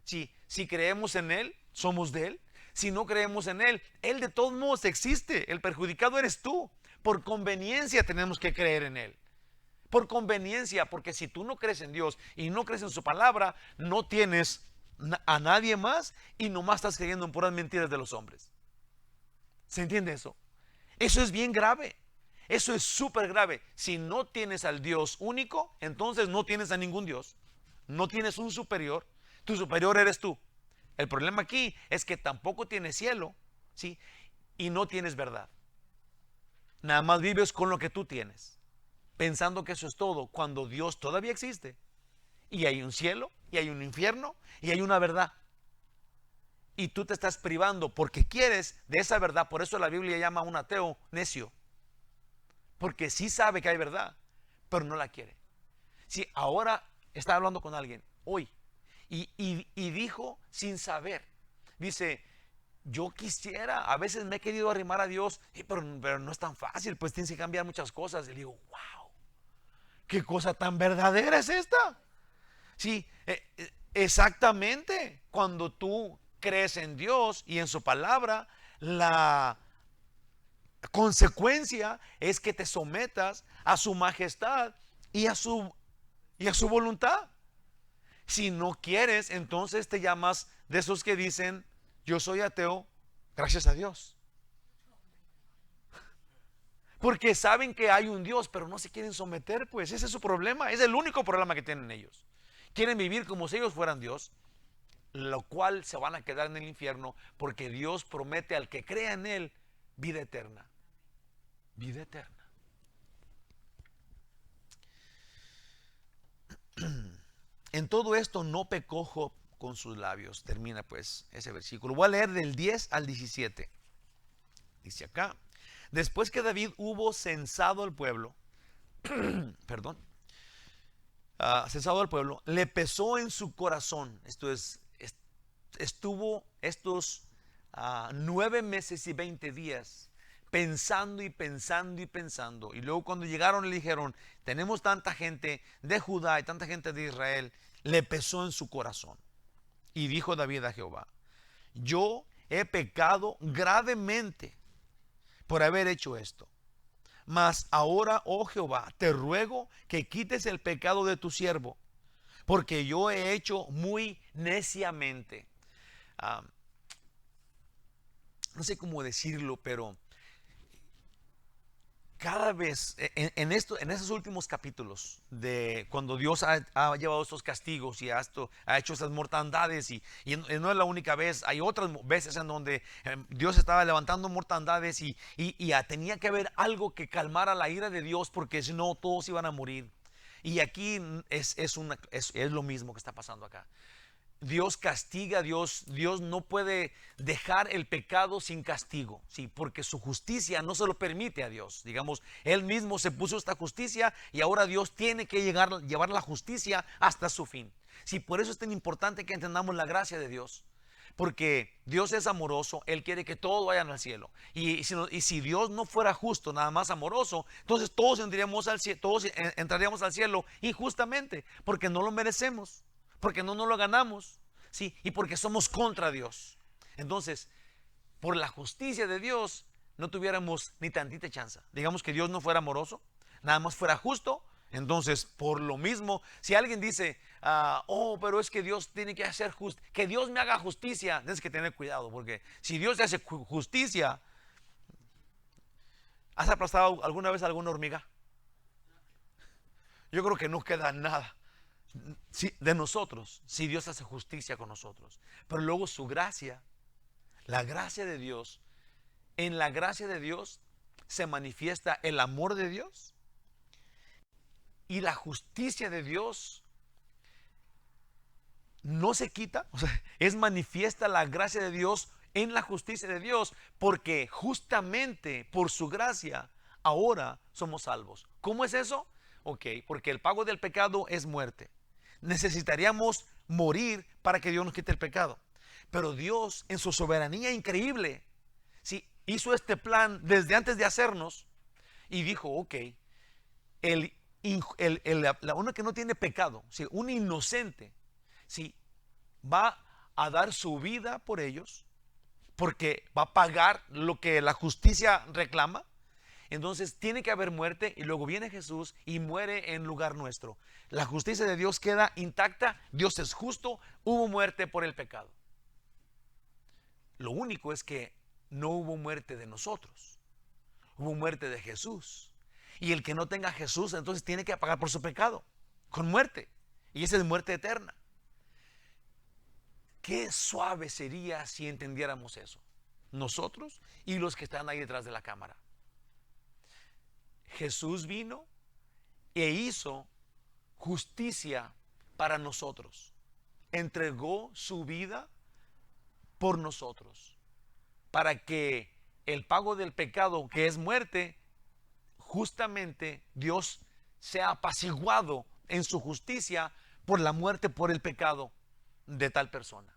Si creemos en Él, somos de Él. Si no creemos en Él, Él de todos modos existe. El perjudicado eres tú. Por conveniencia tenemos que creer en Él. Por conveniencia, porque si tú no crees en Dios y no crees en su palabra, no tienes a nadie más y nomás estás creyendo en puras mentiras de los hombres. ¿Se entiende eso? Eso es bien grave. Eso es súper grave. Si no tienes al Dios único, entonces no tienes a ningún Dios. No tienes un superior. Tu superior eres tú. El problema aquí es que tampoco tienes cielo, ¿sí?, y no tienes verdad. Nada más vives con lo que tú tienes, pensando que eso es todo, cuando Dios todavía existe Y hay un cielo, y hay un infierno, y hay una verdad. Y tú te estás privando porque quieres de esa verdad. Por eso la Biblia llama a un ateo necio. Porque sí sabe que hay verdad, pero no la quiere. Si ahora está hablando con alguien hoy y dijo sin saber, dice, yo quisiera, a veces me he querido arrimar a Dios, pero no es tan fácil, pues tienes que cambiar muchas cosas. Y le digo, wow, qué cosa tan verdadera es esta. Sí, exactamente. Cuando tú crees en Dios y en su palabra, la consecuencia es que te sometas a su majestad y a su voluntad. Si no quieres, entonces te llamas de esos que dicen, yo soy ateo, gracias a Dios. Porque saben que hay un Dios, pero no se quieren someter, pues ese es su problema, es el único problema que tienen ellos. Quieren vivir como si ellos fueran Dios, lo cual se van a quedar en el infierno, porque Dios promete al que crea en Él vida eterna. Vida eterna. En todo esto no pecó Job con sus labios. Termina pues ese versículo. Voy a leer del 10 al 17. Dice acá, después que David hubo censado al pueblo, perdón, censado al pueblo, le pesó en su corazón. Esto es, estuvo estos 9 meses y 20 días pensando y pensando y pensando. Y luego cuando llegaron le dijeron, tenemos tanta gente de Judá y tanta gente de Israel. Le pesó en su corazón. Y dijo David a Jehová, yo he pecado gravemente por haber hecho esto. Mas ahora, oh Jehová, te ruego que quites el pecado de tu siervo, porque yo he hecho muy neciamente. No sé cómo decirlo, pero cada vez en esos últimos capítulos de cuando Dios ha llevado estos castigos y ha hecho esas mortandades y no es la única vez, hay otras veces en donde Dios estaba levantando mortandades y tenía que haber algo que calmara la ira de Dios, porque si no todos iban a morir. Y aquí es lo mismo que está pasando acá. Dios castiga, Dios no puede dejar el pecado sin castigo, ¿sí? Porque su justicia no se lo permite a Dios. Digamos, Él mismo se puso esta justicia y ahora Dios tiene que llevar la justicia hasta su fin. Sí, por eso es tan importante que entendamos la gracia de Dios. Porque Dios es amoroso, Él quiere que todos vayan al cielo. Y si Dios no fuera justo, nada más amoroso, entonces todos entraríamos al cielo injustamente, porque no lo merecemos. Porque no nos lo ganamos, ¿sí? Y porque somos contra Dios. Entonces, por la justicia de Dios, no tuviéramos ni tantita chance. Digamos que Dios no fuera amoroso, nada más fuera justo. Entonces, por lo mismo, si alguien dice, pero es que Dios tiene que hacer justicia, que Dios me haga justicia, tienes que tener cuidado, porque si Dios te hace justicia, ¿has aplastado alguna vez alguna hormiga? Yo creo que no queda nada. Sí, de nosotros, si Dios hace justicia con nosotros, pero luego su gracia, la gracia de Dios, en la gracia de Dios se manifiesta el amor de Dios y la justicia de Dios no se quita, o sea, es manifiesta la gracia de Dios en la justicia de Dios, porque justamente por su gracia ahora somos salvos. ¿Cómo es eso? Ok, porque el pago del pecado es muerte. Necesitaríamos morir para que Dios nos quite el pecado. Pero Dios, en su soberanía increíble, ¿sí?, hizo este plan desde antes de hacernos y dijo, ok, uno que no tiene pecado, ¿sí?, un inocente, ¿sí?, va a dar su vida por ellos, porque va a pagar lo que la justicia reclama. Entonces tiene que haber muerte y luego viene Jesús y muere en lugar nuestro. La justicia de Dios queda intacta, Dios es justo, hubo muerte por el pecado. Lo único es que no hubo muerte de nosotros, hubo muerte de Jesús. Y el que no tenga a Jesús entonces tiene que pagar por su pecado, con muerte. Y esa es muerte eterna. Qué suave sería si entendiéramos eso, nosotros y los que están ahí detrás de la cámara. Jesús vino e hizo justicia para nosotros. Entregó su vida por nosotros, para que el pago del pecado, que es muerte, justamente Dios sea apaciguado en su justicia por la muerte, por el pecado de tal persona.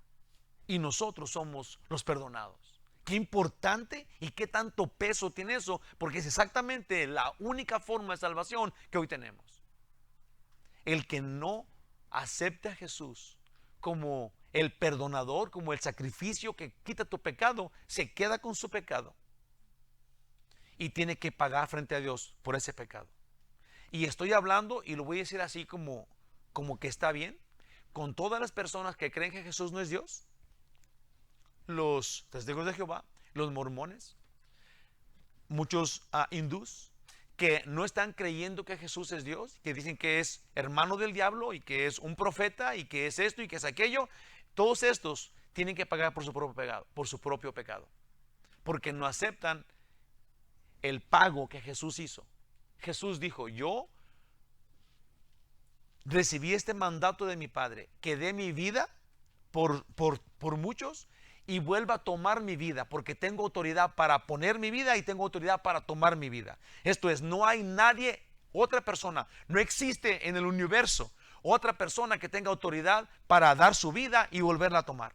Y nosotros somos los perdonados. Qué importante y qué tanto peso tiene eso, porque es exactamente la única forma de salvación que hoy tenemos. El que no acepte a Jesús como el perdonador, como el sacrificio que quita tu pecado, se queda con su pecado y tiene que pagar frente a Dios por ese pecado. Y estoy hablando, y lo voy a decir así como que está bien, con todas las personas que creen que Jesús no es Dios, los testigos de Jehová, los mormones, muchos hindús que no están creyendo que Jesús es Dios, que dicen que es hermano del diablo y que es un profeta y que es esto y que es aquello. Todos estos tienen que pagar por su propio pecado, porque no aceptan el pago que Jesús hizo. Jesús dijo: yo recibí este mandato de mi Padre, que dé mi vida por muchos y vuelva a tomar mi vida, porque tengo autoridad para poner mi vida y tengo autoridad para tomar mi vida. Esto es, no hay nadie, otra persona, no existe en el universo otra persona que tenga autoridad para dar su vida y volverla a tomar.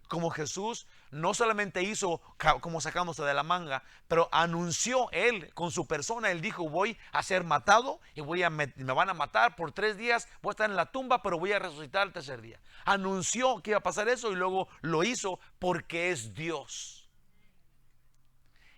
Como Jesús no solamente hizo como sacándose de la manga, pero anunció él con su persona. Él dijo: voy a ser matado y me van a matar por 3 días, voy a estar en la tumba, pero voy a resucitar al tercer día. Anunció que iba a pasar eso y luego lo hizo, porque es Dios.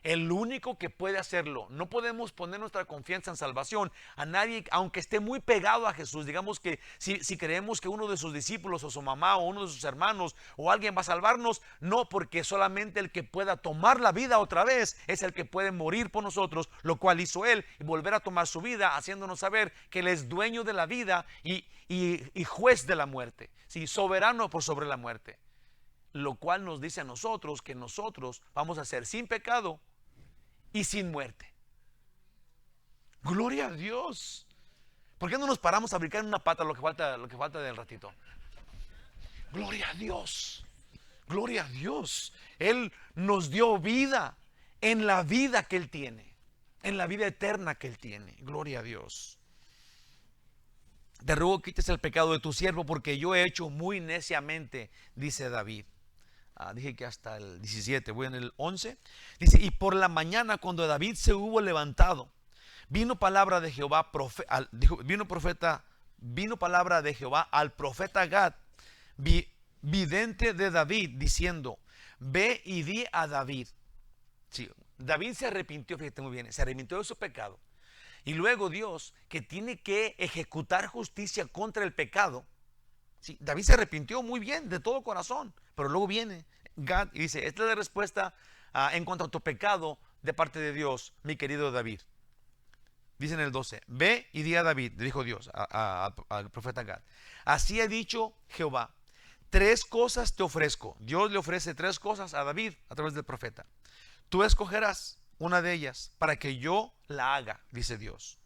El único que puede hacerlo. No podemos poner nuestra confianza en salvación a nadie, aunque esté muy pegado a Jesús. Digamos que si creemos que uno de sus discípulos o su mamá o uno de sus hermanos o alguien va a salvarnos, no, porque solamente el que pueda tomar la vida otra vez es el que puede morir por nosotros, lo cual hizo él, y volver a tomar su vida, haciéndonos saber que él es dueño de la vida y juez de la muerte, ¿sí? Soberano por sobre la muerte, lo cual nos dice a nosotros que nosotros vamos a ser sin pecado y sin muerte. Gloria a Dios. ¿Por qué no nos paramos a brincar en una pata lo que falta del ratito? Gloria a Dios. Gloria a Dios. Él nos dio vida en la vida que Él tiene, en la vida eterna que Él tiene. Gloria a Dios. Te ruego que quites el pecado de tu siervo, porque yo he hecho muy neciamente, dice David. Dije que hasta el 17, voy en el 11. Dice: y por la mañana, cuando David se hubo levantado, vino palabra de Jehová, vino palabra de Jehová al profeta Gad, vidente de David, diciendo: ve y di a David. Sí, David se arrepintió, fíjate muy bien, se arrepintió de su pecado. Y luego Dios, que tiene que ejecutar justicia contra el pecado. Sí, David se arrepintió muy bien, de todo corazón. Pero luego viene Gad y dice: esta es la respuesta en cuanto a tu pecado de parte de Dios, mi querido David. Dice en el 12: ve y di a David, dijo Dios al profeta Gad: así ha dicho Jehová, 3 cosas te ofrezco. Dios le ofrece 3 cosas a David a través del profeta. Tú escogerás una de ellas para que yo la haga, dice Dios.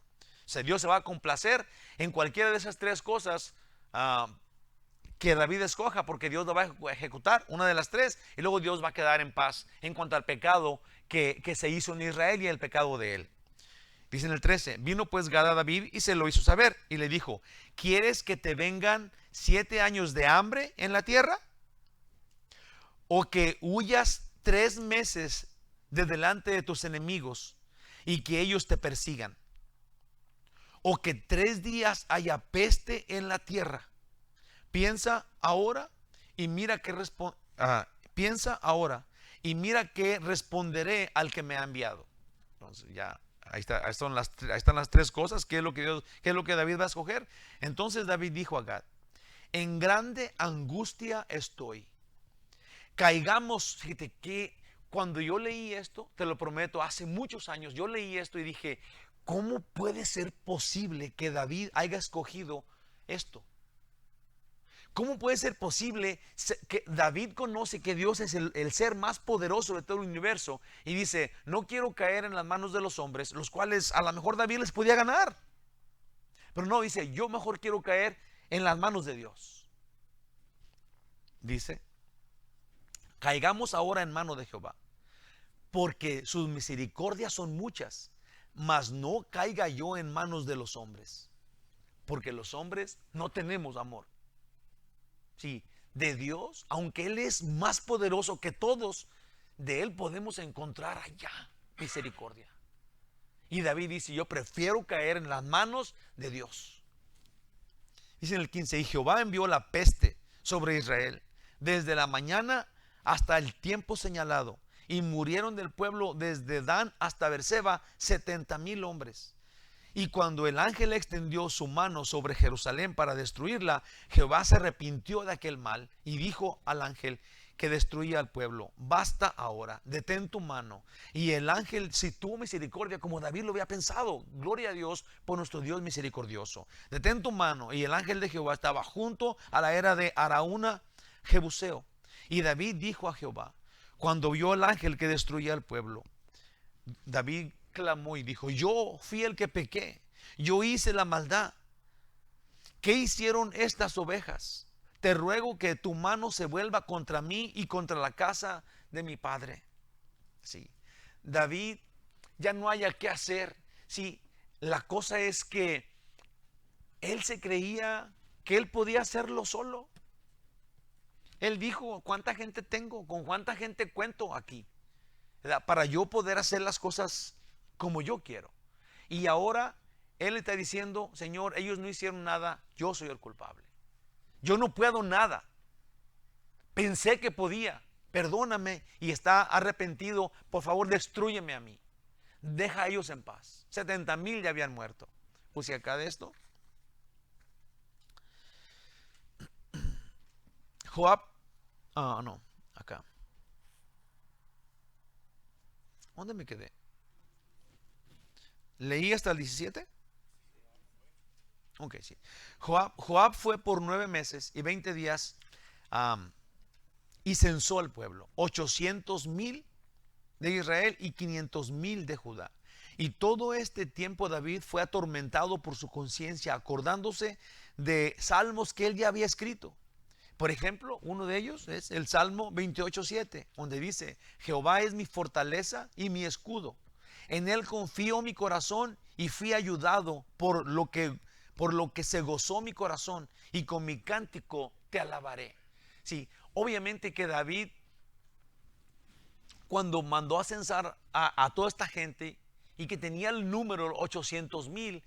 O sea, Dios se va a complacer en cualquiera de esas 3 cosas que David escoja, porque Dios lo va a ejecutar, una de las 3, y luego Dios va a quedar en paz en cuanto al pecado que se hizo en Israel y el pecado de él. Dice en el 13: vino pues Gad a David y se lo hizo saber, y le dijo: ¿quieres que te vengan 7 años de hambre en la tierra? ¿O que huyas 3 meses de delante de tus enemigos y que ellos te persigan? ¿O que 3 días haya peste en la tierra? Piensa ahora y mira que responderé al que me ha enviado. Entonces ya ahí están las 3 cosas. ¿Qué es lo que David va a escoger? Entonces David dijo a Gad: en grande angustia estoy. Caigamos. Fíjate que cuando yo leí esto, te lo prometo, hace muchos años, yo leí esto y dije: ¿cómo puede ser posible que David haya escogido esto? ¿Cómo puede ser posible que David conoce que Dios es el ser más poderoso de todo el universo y dice: no quiero caer en las manos de los hombres, los cuales a lo mejor David les podía ganar? Pero no, dice: yo mejor quiero caer en las manos de Dios. Dice, caigamos ahora en mano de Jehová, porque sus misericordias son muchas, mas no caiga yo en manos de los hombres, porque los hombres no tenemos amor. Sí, de Dios, aunque Él es más poderoso que todos, de Él podemos encontrar allá misericordia. Y David dice, yo prefiero caer en las manos de Dios. Dice en el 15, y Jehová envió la peste sobre Israel desde la mañana hasta el tiempo señalado, y murieron del pueblo desde Dan hasta Beerseba 70,000 hombres. Y cuando el ángel extendió su mano sobre Jerusalén para destruirla, Jehová se arrepintió de aquel mal y dijo al ángel que destruía al pueblo, basta ahora, detén tu mano. Y el ángel sí tuvo misericordia como David lo había pensado. Gloria a Dios por nuestro Dios misericordioso. Detén tu mano. Y el ángel de Jehová estaba junto a la era de Araúna Jebuseo. Y David dijo a Jehová, cuando vio al ángel que destruía al pueblo, David clamó y dijo, yo fui el que pequé, yo hice la maldad. ¿Qué hicieron estas ovejas? Te ruego que tu mano se vuelva contra mí y contra la casa de mi padre. Sí, David ya no haya qué hacer. Sí, la cosa es que él se creía que él podía hacerlo solo. Él dijo, ¿cuánta gente tengo? ¿Con cuánta gente cuento aquí? ¿Verdad? Para yo poder hacer las cosas como yo quiero. Y ahora él está diciendo, Señor, ellos no hicieron nada, yo soy el culpable. Yo no puedo nada. Pensé que podía, perdóname, y está arrepentido, por favor destrúyeme a mí. Deja a ellos en paz. 70,000 ya habían muerto. Puse acá de esto. Joab, no, acá. ¿Dónde me quedé? ¿Leí hasta el 17? Ok, sí. Joab fue por 9 meses y 20 días y censó al pueblo, 800,000 de Israel y 500,000 de Judá. Y todo este tiempo David fue atormentado por su conciencia, acordándose de salmos que él ya había escrito. Por ejemplo, uno de ellos es el Salmo 28:7, donde dice, Jehová es mi fortaleza y mi escudo. En él confío mi corazón y fui ayudado por lo que se gozó mi corazón, y con mi cántico te alabaré. Sí, obviamente que David, cuando mandó a censar a toda esta gente y que tenía el número 800,000,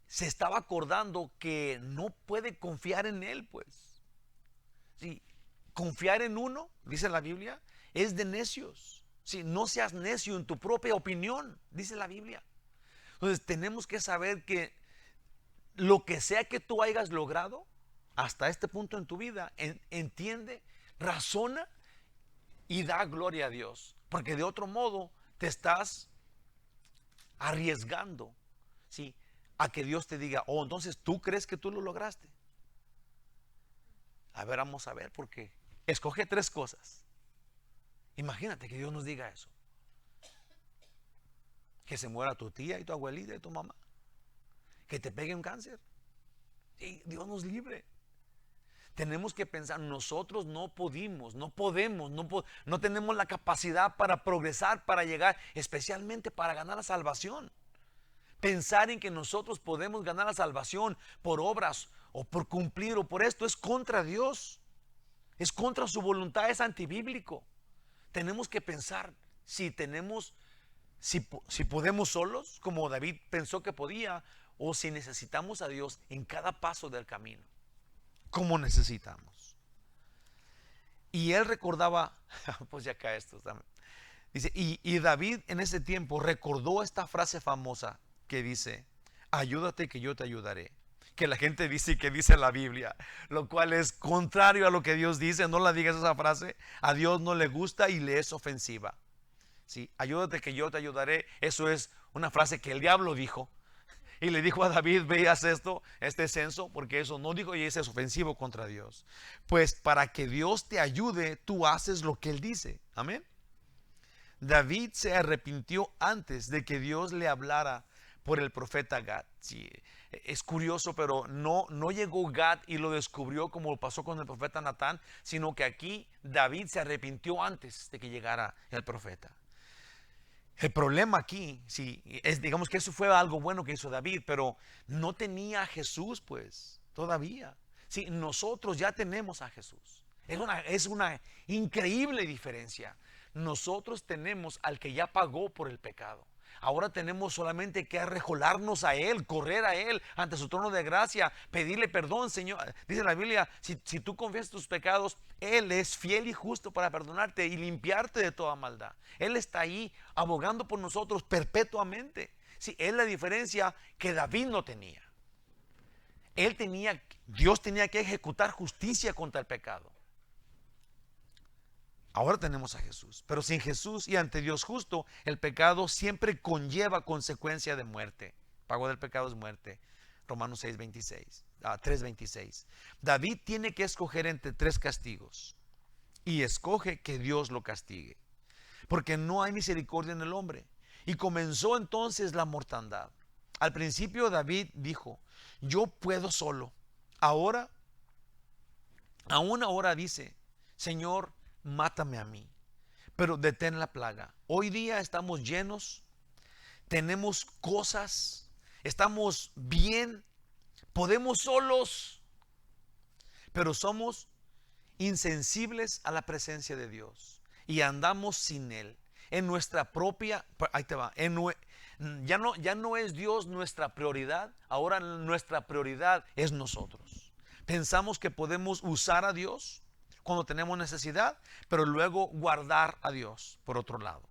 se estaba acordando que no puede confiar en él, pues. Sí, confiar en uno, dice la Biblia, es de necios. Sí, no seas necio en tu propia opinión, dice la Biblia. Entonces tenemos que saber que lo que sea que tú hayas logrado hasta este punto en tu vida, entiende, razona y da gloria a Dios. Porque de otro modo te estás arriesgando, ¿sí?, a que Dios te diga, oh, entonces tú crees que tú lo lograste. A ver, vamos a ver, porque escoge 3 cosas. Imagínate que Dios nos diga eso. Que se muera tu tía y tu abuelita y tu mamá. Que te pegue un cáncer. Y Dios nos libre. Tenemos que pensar, nosotros no podemos, no tenemos la capacidad para progresar, para llegar, especialmente para ganar la salvación. Pensar en que nosotros podemos ganar la salvación por obras o por cumplir o por esto es contra Dios, es contra su voluntad, es antibíblico. Tenemos que pensar si podemos solos, como David pensó que podía, o si necesitamos a Dios en cada paso del camino, como necesitamos. Y él recordaba, pues ya acá esto dice, y David en ese tiempo recordó esta frase famosa que dice, ayúdate que yo te ayudaré. Que la gente dice que dice la Biblia, lo cual es contrario a lo que Dios dice. No la digas esa frase, a Dios no le gusta y le es ofensiva. ¿Sí? Ayúdate que yo te ayudaré, eso es una frase que el diablo dijo y le dijo a David, veas este censo, porque eso no dijo y ese es ofensivo contra Dios. Pues para que Dios te ayude, tú haces lo que él dice. Amén. David se arrepintió antes de que Dios le hablara por el profeta Gad. Sí, es curioso, pero no llegó Gad y lo descubrió como pasó con el profeta Natán, sino que aquí David se arrepintió antes de que llegara el profeta. El problema aquí, sí, digamos que eso fue algo bueno que hizo David, pero no tenía a Jesús, pues, todavía. Sí, nosotros ya tenemos a Jesús. Es una increíble diferencia. Nosotros tenemos al que ya pagó por el pecado. Ahora tenemos solamente que arrejolarnos a Él, correr a Él ante su trono de gracia, pedirle perdón, Señor. Dice la Biblia, si tú confiesas tus pecados, Él es fiel y justo para perdonarte y limpiarte de toda maldad. Él está ahí abogando por nosotros perpetuamente. Sí, es la diferencia que David no tenía. Dios tenía que ejecutar justicia contra el pecado. Ahora tenemos a Jesús, pero sin Jesús y ante Dios justo, el pecado siempre conlleva consecuencia de muerte. Pago del pecado es muerte. Romanos 3:26. David tiene que escoger entre tres castigos y escoge que Dios lo castigue, porque no hay misericordia en el hombre. Y comenzó entonces la mortandad. Al principio David dijo: yo puedo solo. Aún ahora dice: Señor, mátame a mí, pero detén la plaga. Hoy día estamos llenos, tenemos cosas, estamos bien, podemos solos, pero somos insensibles a la presencia de Dios y andamos sin Él. En nuestra propia, ahí te va, ya no es Dios nuestra prioridad, ahora nuestra prioridad es nosotros. Pensamos que podemos usar a Dios cuando tenemos necesidad, pero luego guardar a Dios por otro lado.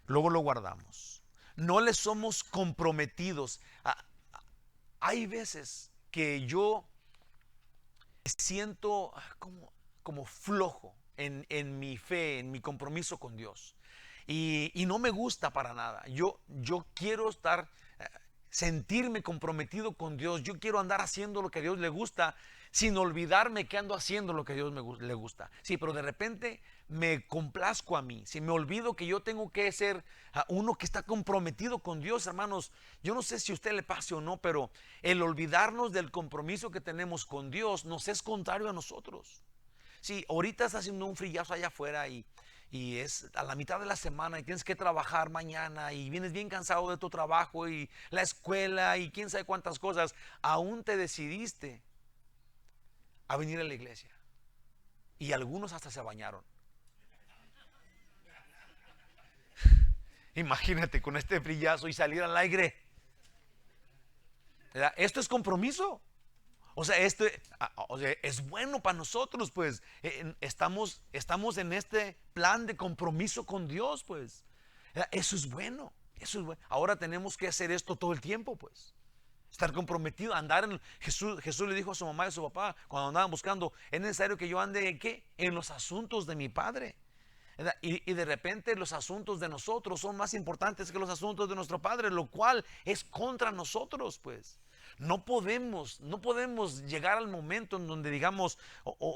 Luego lo guardamos. No le somos comprometidos. Hay veces que yo siento como flojo en mi fe, en mi compromiso con Dios. Y no me gusta para nada. Yo quiero sentirme comprometido con Dios. Yo quiero andar haciendo lo que a Dios le gusta, sin olvidarme que ando haciendo lo que a Dios le gusta. Sí, pero de repente me complazco a mí. Si me olvido que yo tengo que ser uno que está comprometido con Dios, hermanos, yo no sé si a usted le pase o no, pero el olvidarnos del compromiso que tenemos con Dios nos es contrario a nosotros. Sí, ahorita está haciendo un frillazo allá afuera y es a la mitad de la semana y tienes que trabajar mañana y vienes bien cansado de tu trabajo y la escuela y quién sabe cuántas cosas. Aún te decidiste a venir a la iglesia y algunos hasta se bañaron. Imagínate con este brillazo y salir al aire. ¿Verdad? Esto es compromiso. O sea, es bueno para nosotros, pues. Estamos en este plan de compromiso con Dios, pues. Eso es bueno. Eso es bueno. Ahora tenemos que hacer esto todo el tiempo, pues. Estar comprometido, andar en Jesús le dijo a su mamá y a su papá cuando andaban buscando: es necesario que yo ande ¿en qué? En los asuntos de mi Padre. Y de repente los asuntos de nosotros son más importantes que los asuntos de nuestro Padre, lo cual es contra nosotros, pues. No podemos llegar al momento en donde digamos: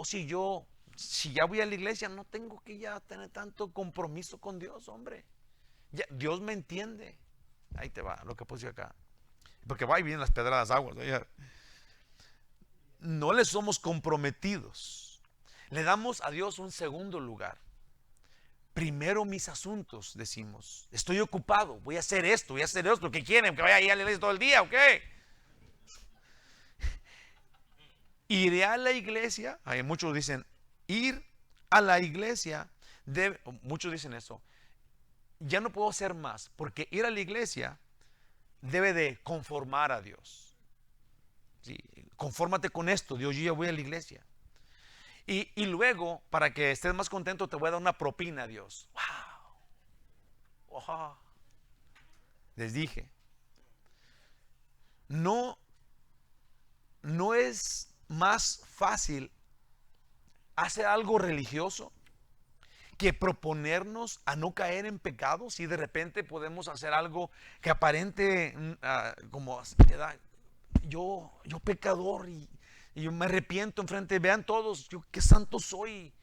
si ya voy a la iglesia, no tengo que ya tener tanto compromiso con Dios, hombre. Ya, Dios me entiende. Ahí te va lo que puse acá. Porque va y vienen las pedradas aguas. No le somos comprometidos. Le damos a Dios un segundo lugar. Primero mis asuntos, decimos. Estoy ocupado, voy a hacer esto. ¿Qué quieren? ¿Que vaya ahí a la iglesia todo el día o qué? Iré a la iglesia. Muchos dicen ir a la iglesia. Muchos dicen eso. Ya no puedo hacer más, porque ir a la iglesia debe de conformar a Dios. Sí, confórmate con esto, Dios, yo ya voy a la iglesia. Y luego, para que estés más contento, te voy a dar una propina a Dios. ¡Wow! ¡Oh! Les dije, no es más fácil hacer algo religioso que proponernos a no caer en pecado. Si de repente podemos hacer algo que aparente como yo pecador y yo me arrepiento enfrente, vean todos, yo qué santo soy,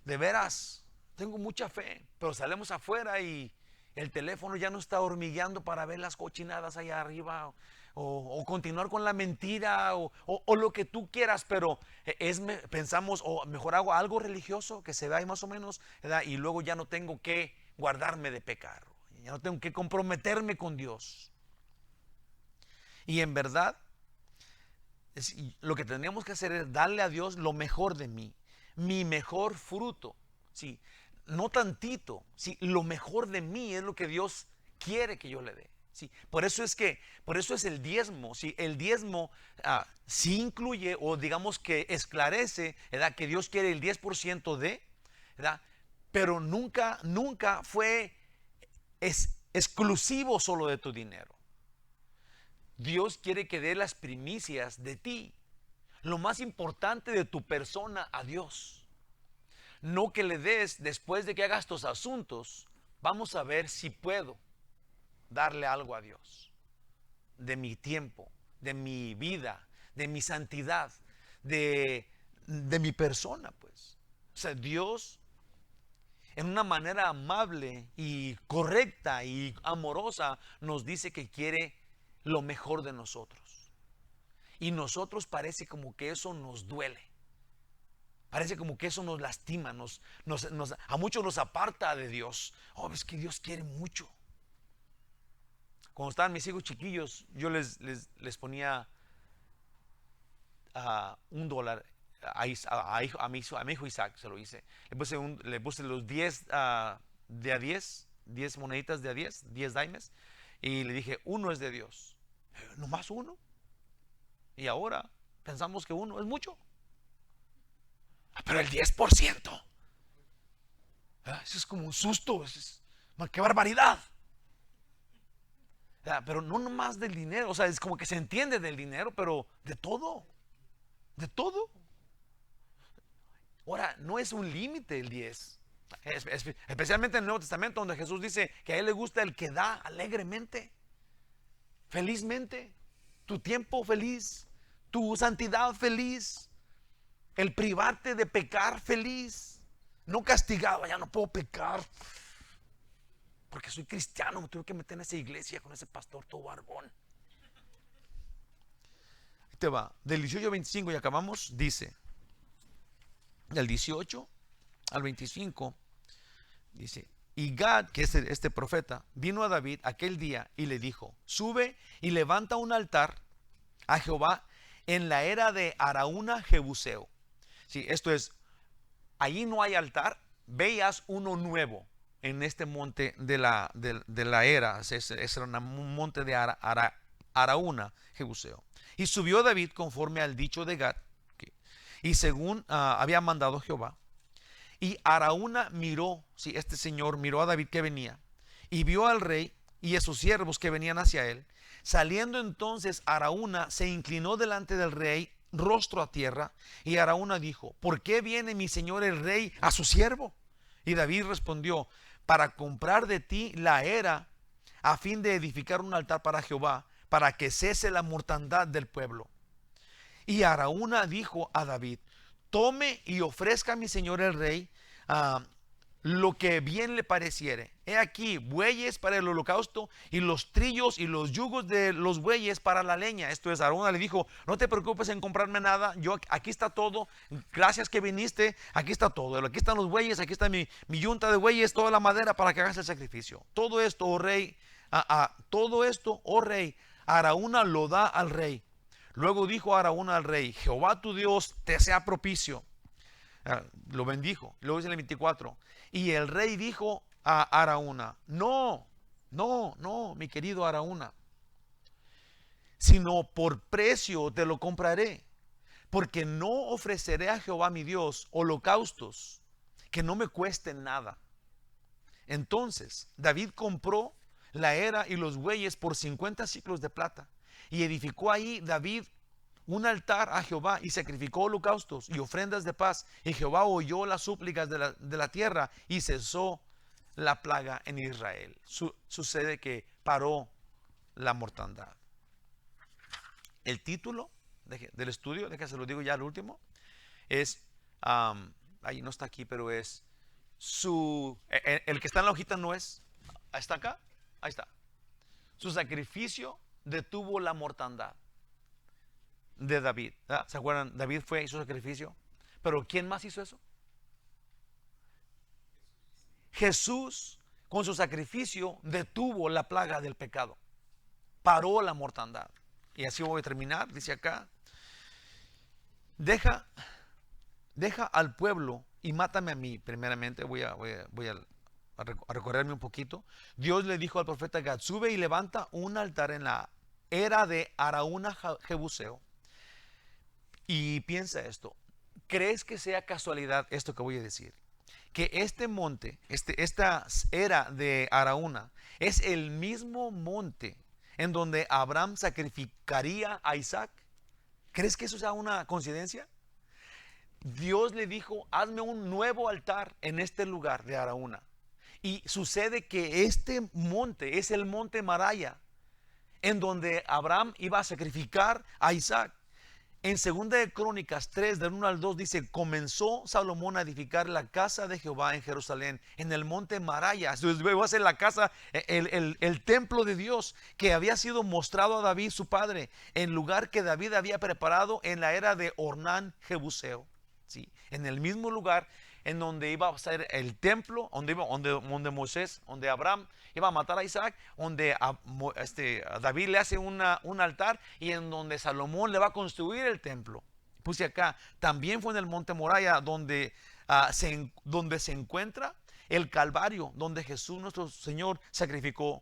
de veras, tengo mucha fe, pero salimos afuera y el teléfono ya no está hormigueando para ver las cochinadas allá arriba, o continuar con la mentira, o lo que tú quieras, pero pensamos, o mejor hago algo religioso que se vea ahí más o menos, ¿verdad? Y luego ya no tengo que guardarme de pecar, ya no tengo que comprometerme con Dios. Y en verdad, lo que tenemos que hacer es darle a Dios lo mejor de mí, mi mejor fruto, ¿sí? No tantito, ¿sí? Lo mejor de mí es lo que Dios quiere que yo le dé, ¿sí? Por eso es el diezmo, ¿sí? El diezmo sí incluye, o digamos que esclarece, ¿verdad? Que Dios quiere el 10% de, ¿verdad? Pero nunca fue exclusivo solo de tu dinero. Dios quiere que dé las primicias de ti, lo más importante de tu persona a Dios. No que le des después de que hagas tus asuntos. Vamos a ver si puedo darle algo a Dios, de mi tiempo, de mi vida, de mi santidad, de mi persona, pues. O sea, Dios, en una manera amable y correcta y amorosa, nos dice que quiere lo mejor de nosotros. Y nosotros parece como que eso nos duele. Parece como que eso nos lastima, a muchos nos aparta de Dios. Oh, es que Dios quiere mucho. Cuando estaban mis hijos chiquillos, yo les ponía $1 a mi hijo Isaac, se lo hice. Le puse los 10 de a 10 moneditas de a 10 dimes, y le dije, uno es de Dios. ¿Nomás uno? Y ahora pensamos que uno es mucho. Pero el 10%. Eso es como un susto. ¡Qué barbaridad! Pero no nomás del dinero. O sea, es como que se entiende del dinero, pero de todo. De todo. Ahora, no es un límite el 10. Especialmente en el Nuevo Testamento, donde Jesús dice que a Él le gusta el que da alegremente, felizmente. Tu tiempo feliz, tu santidad feliz, el privarte de pecar feliz, no castigado. Ya no puedo pecar porque soy cristiano, me tuve que meter en esa iglesia con ese pastor todo barbón. Ahí te va, del 18 al 25 y acabamos. Dice, del 18 al 25, dice: y Gad, que es este profeta, vino a David aquel día y le dijo: sube y levanta un altar a Jehová en la era de Araúna Jebuseo. Sí, esto es, allí no hay altar, veas uno nuevo en este monte de la era. Es un monte de Araúna Jebuseo. Y subió David conforme al dicho de Gad, y según había mandado Jehová. Y Araúna miró, sí, este señor miró a David que venía, y vio al rey y a sus siervos que venían hacia él. Saliendo entonces Araúna se inclinó delante del rey, rostro a tierra, y Araúna dijo: ¿por qué viene mi señor el rey a su siervo? Y David respondió: para comprar de ti la era, a fin de edificar un altar para Jehová, para que cese la mortandad del pueblo. Y Araúna dijo a David: tome y ofrezca a mi señor el rey lo que bien le pareciere. He aquí bueyes para el holocausto, y los trillos y los yugos de los bueyes para la leña. Esto es, Araúna le dijo: no te preocupes en comprarme nada, aquí está todo, gracias que viniste, aquí está todo, aquí están los bueyes, aquí está mi yunta de bueyes, toda la madera para que hagas el sacrificio. Todo esto, oh rey, Araúna lo da al rey. Luego dijo Araúna al rey: Jehová tu Dios te sea propicio. Lo bendijo. Luego dice en el 24: y el rey dijo a Araúna: no, mi querido Araúna, sino por precio te lo compraré, porque no ofreceré a Jehová mi Dios holocaustos que no me cuesten nada. Entonces David compró la era y los bueyes por 50 siclos de plata, y edificó ahí David un altar a Jehová, y sacrificó holocaustos y ofrendas de paz. Y Jehová oyó las súplicas de la tierra, y cesó la plaga en Israel. Sucede que paró la mortandad. El título del estudio, déjame se lo digo ya al último, es, ahí no está aquí, pero es el que está en la hojita no es ¿Está acá? Ahí está. Su sacrificio detuvo la mortandad de David. ¿Se acuerdan? David fue y hizo sacrificio. Pero ¿quién más hizo eso? Jesús, con su sacrificio, detuvo la plaga del pecado. Paró la mortandad. Y así voy a terminar. Dice acá: deja al pueblo y mátame a mí. Primeramente voy a recorrerme un poquito. Dios le dijo al profeta Gad: sube y levanta un altar en la era de Araúna Jebuseo. Y piensa esto: ¿crees que sea casualidad esto que voy a decir? Que este monte, esta era de Araúna, es el mismo monte en donde Abraham sacrificaría a Isaac. ¿Crees que eso sea una coincidencia? Dios le dijo: hazme un nuevo altar en este lugar de Araúna. Y sucede que este monte es el monte Moriah, en donde Abraham iba a sacrificar a Isaac. En 2 de Crónicas 3, del 1 al 2 dice: comenzó Salomón a edificar la casa de Jehová en Jerusalén, en el monte Moriah. Entonces va a ser la casa, el templo de Dios que había sido mostrado a David su padre, en lugar que David había preparado en la era de Ornán Jebuseo. ¿Sí? En el mismo lugar en donde iba a ser el templo, donde Moisés, donde Abraham iba a matar a Isaac, donde David le hace un altar, y en donde Salomón le va a construir el templo. Puse acá: también fue en el monte Moriah donde se encuentra el Calvario, donde Jesús nuestro Señor sacrificó,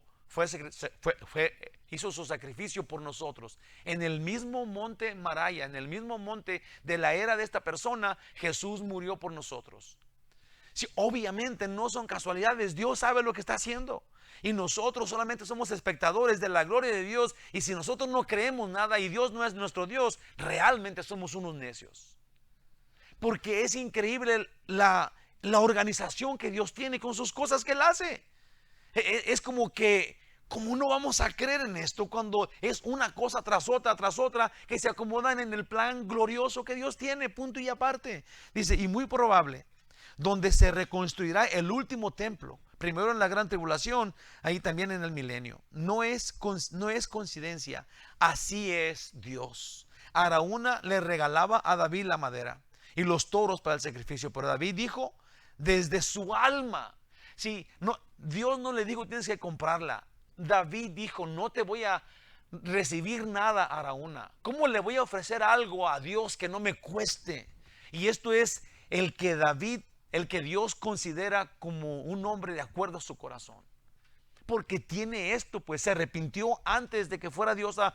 hizo su sacrificio por nosotros. En el mismo monte Moriah, en el mismo monte de la era de esta persona, Jesús murió por nosotros. Sí, obviamente no son casualidades. Dios sabe lo que está haciendo, y nosotros solamente somos espectadores de la gloria de Dios. Y si nosotros no creemos nada y Dios no es nuestro Dios, realmente somos unos necios. Porque es increíble la organización que Dios tiene con sus cosas que Él hace. Es como que, ¿cómo no vamos a creer en esto cuando es una cosa tras otra que se acomodan en el plan glorioso que Dios tiene? Punto y aparte. Dice: y muy probable, donde se reconstruirá el último templo, primero en la gran tribulación, ahí también en el milenio. No es coincidencia, así es Dios. Araúna le regalaba a David la madera y los toros para el sacrificio, pero David dijo desde su alma. Sí, no, Dios no le dijo: tienes que comprarla. David dijo: no te voy a recibir nada, Araúna. ¿Cómo le voy a ofrecer algo a Dios que no me cueste? Y esto es el que Dios considera como un hombre de acuerdo a su corazón. Porque tiene esto, pues se arrepintió antes de que fuera Dios a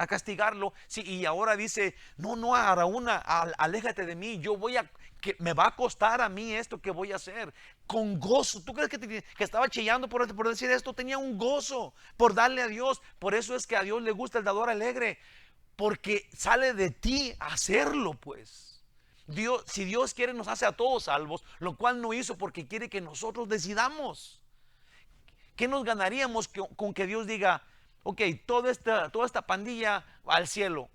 castigarlo. Sí, y ahora dice: no, Araúna, aléjate de mí. Que me va a costar a mí esto que voy a hacer. Con gozo. ¿Tú crees que estaba chillando por decir esto? Tenía un gozo por darle a Dios. Por eso es que a Dios le gusta el dador alegre, porque sale de ti hacerlo, pues. Si Dios quiere, nos hace a todos salvos, lo cual no hizo porque quiere que nosotros decidamos. ¿Qué nos ganaríamos con que Dios diga: ok, toda esta pandilla al cielo?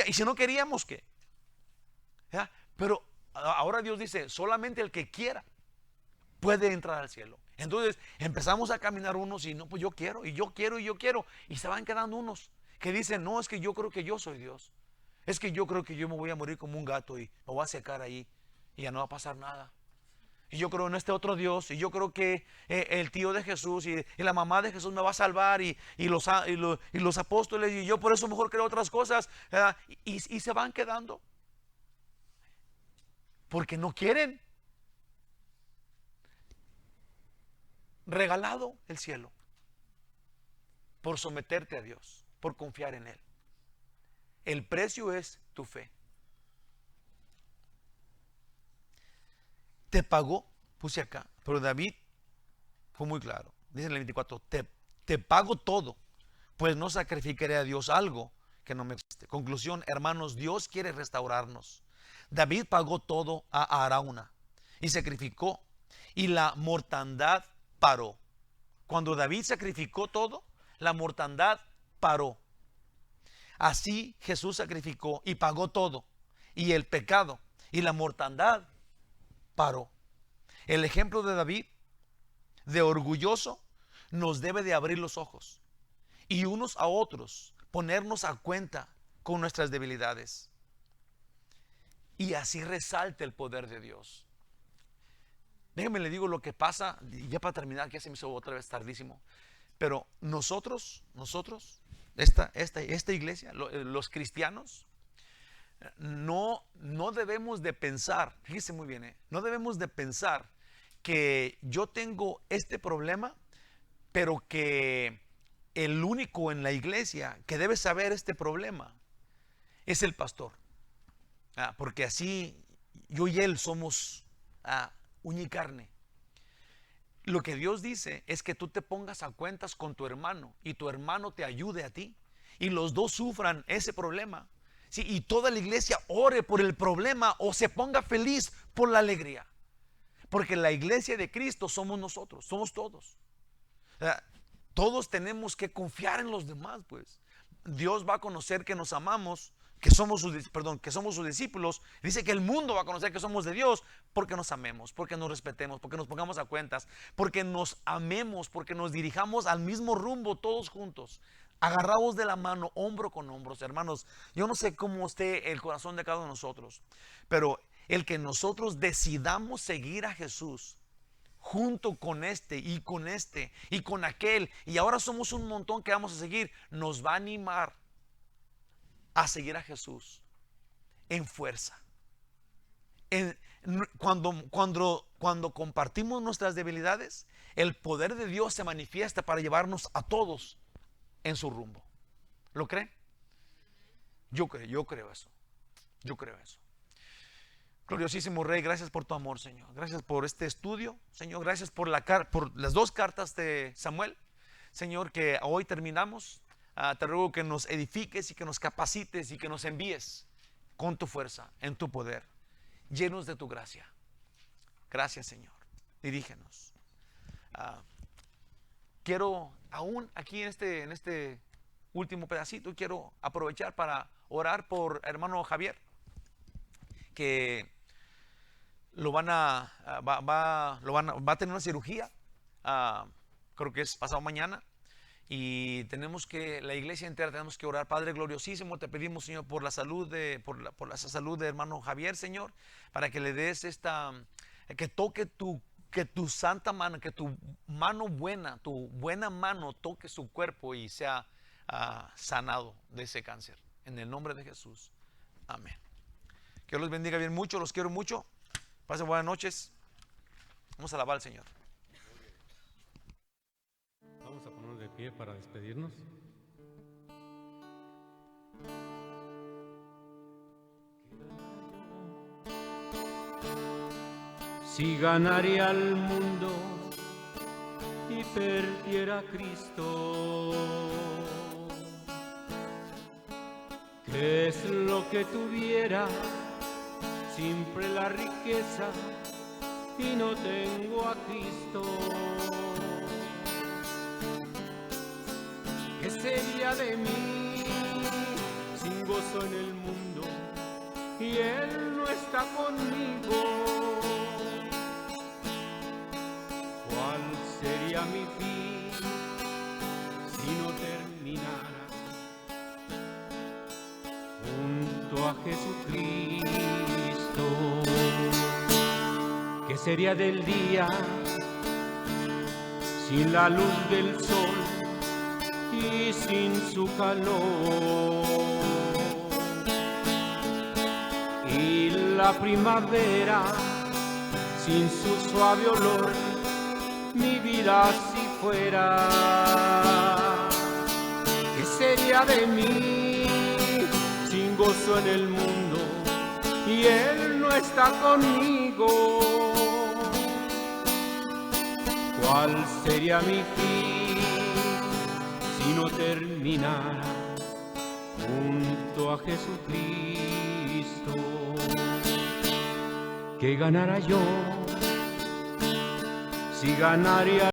Y si no queríamos, ¿qué? ¿Ya? Pero ahora Dios dice: solamente el que quiera puede entrar al cielo. Entonces empezamos a caminar unos y no, pues yo quiero, y yo quiero, y yo quiero. Y se van quedando unos que dicen: no, es que yo creo que yo soy Dios. Es que yo creo que yo me voy a morir como un gato y me voy a secar ahí y ya no va a pasar nada. Y yo creo en este otro Dios, y yo creo que el tío de Jesús y la mamá de Jesús me va a salvar, y los apóstoles, y yo por eso mejor creo otras cosas. Y se van quedando porque no quieren. Regalado el cielo por someterte a Dios, por confiar en Él. El precio es tu fe. Te pagó, puse acá, pero David fue muy claro. Dice en el 24: te pago todo, pues no sacrificaré a Dios algo que no me guste. Conclusión, hermanos: Dios quiere restaurarnos. David pagó todo a Araúna y sacrificó, y la mortandad paró. Cuando David sacrificó todo, la mortandad paró. Así Jesús sacrificó y pagó todo, y el pecado y la mortandad paró. El ejemplo de David de orgulloso nos debe de abrir los ojos y unos a otros ponernos a cuenta con nuestras debilidades. Y así resalta el poder de Dios. Déjenme le digo lo que pasa, ya para terminar, que ya se me hizo otra vez tardísimo. Pero nosotros, esta iglesia, los cristianos, no debemos de pensar, fíjese muy bien, no debemos de pensar que yo tengo este problema, pero que el único en la iglesia que debe saber este problema es el pastor. Porque así yo y él somos uña y carne. Lo que Dios dice es que tú te pongas a cuentas con tu hermano y tu hermano te ayude a ti y los dos sufran ese problema. Sí, y toda la iglesia ore por el problema o se ponga feliz por la alegría. Porque la iglesia de Cristo somos nosotros, somos todos. Todos tenemos que confiar en los demás, pues. Dios va a conocer que nos amamos, que somos sus discípulos. Dice que el mundo va a conocer que somos de Dios porque nos amemos, porque nos respetemos, porque nos pongamos a cuentas, porque nos amemos, porque nos dirijamos al mismo rumbo todos juntos, agarrados de la mano, hombro con hombros. Hermanos, yo no sé cómo esté el corazón de cada uno de nosotros, pero el que nosotros decidamos seguir a Jesús junto con este y con aquel, y ahora somos un montón que vamos a seguir, nos va a animar a seguir a Jesús en fuerza. Cuando compartimos nuestras debilidades, el poder de Dios se manifiesta para llevarnos a todos en su rumbo. ¿Lo creen? Yo creo eso. Gloriosísimo Rey, gracias por tu amor, Señor. Gracias por este estudio, Señor. Gracias por las dos cartas de Samuel, Señor, que hoy terminamos. Te ruego que nos edifiques y que nos capacites y que nos envíes con tu fuerza, en tu poder, llenos de tu gracia. Gracias, Señor. Dirígenos. Quiero, aún aquí en este último pedacito, quiero aprovechar para orar por hermano Javier, que va a tener una cirugía, creo que es pasado mañana. Y la iglesia entera tenemos que orar. Padre gloriosísimo, te pedimos, Señor, por la salud de hermano Javier, Señor, para que le des que toque que tu santa mano, que tu mano buena, tu buena mano toque su cuerpo y sea sanado de ese cáncer. En el nombre de Jesús. Amén. Que Dios los bendiga bien mucho, los quiero mucho. Pasen buenas noches. Vamos a alabar al Señor. Vamos a ponernos de pie para despedirnos. Si ganaría al mundo y perdiera a Cristo, ¿qué es lo que tuviera? Siempre la riqueza y no tengo a Cristo. ¿Qué sería de mí sin gozo en el mundo y Él no está conmigo? ¿Cuál sería mi fin si no terminara junto a Jesucristo? ¿Qué sería del día sin la luz del sol y sin su calor? Y la primavera sin su suave olor, mi vida si fuera. ¿Qué sería de mí sin gozo en el mundo y Él no está conmigo? ¿Cuál sería mi fin si no terminara junto a Jesucristo? ¿Qué ganara yo si ganaría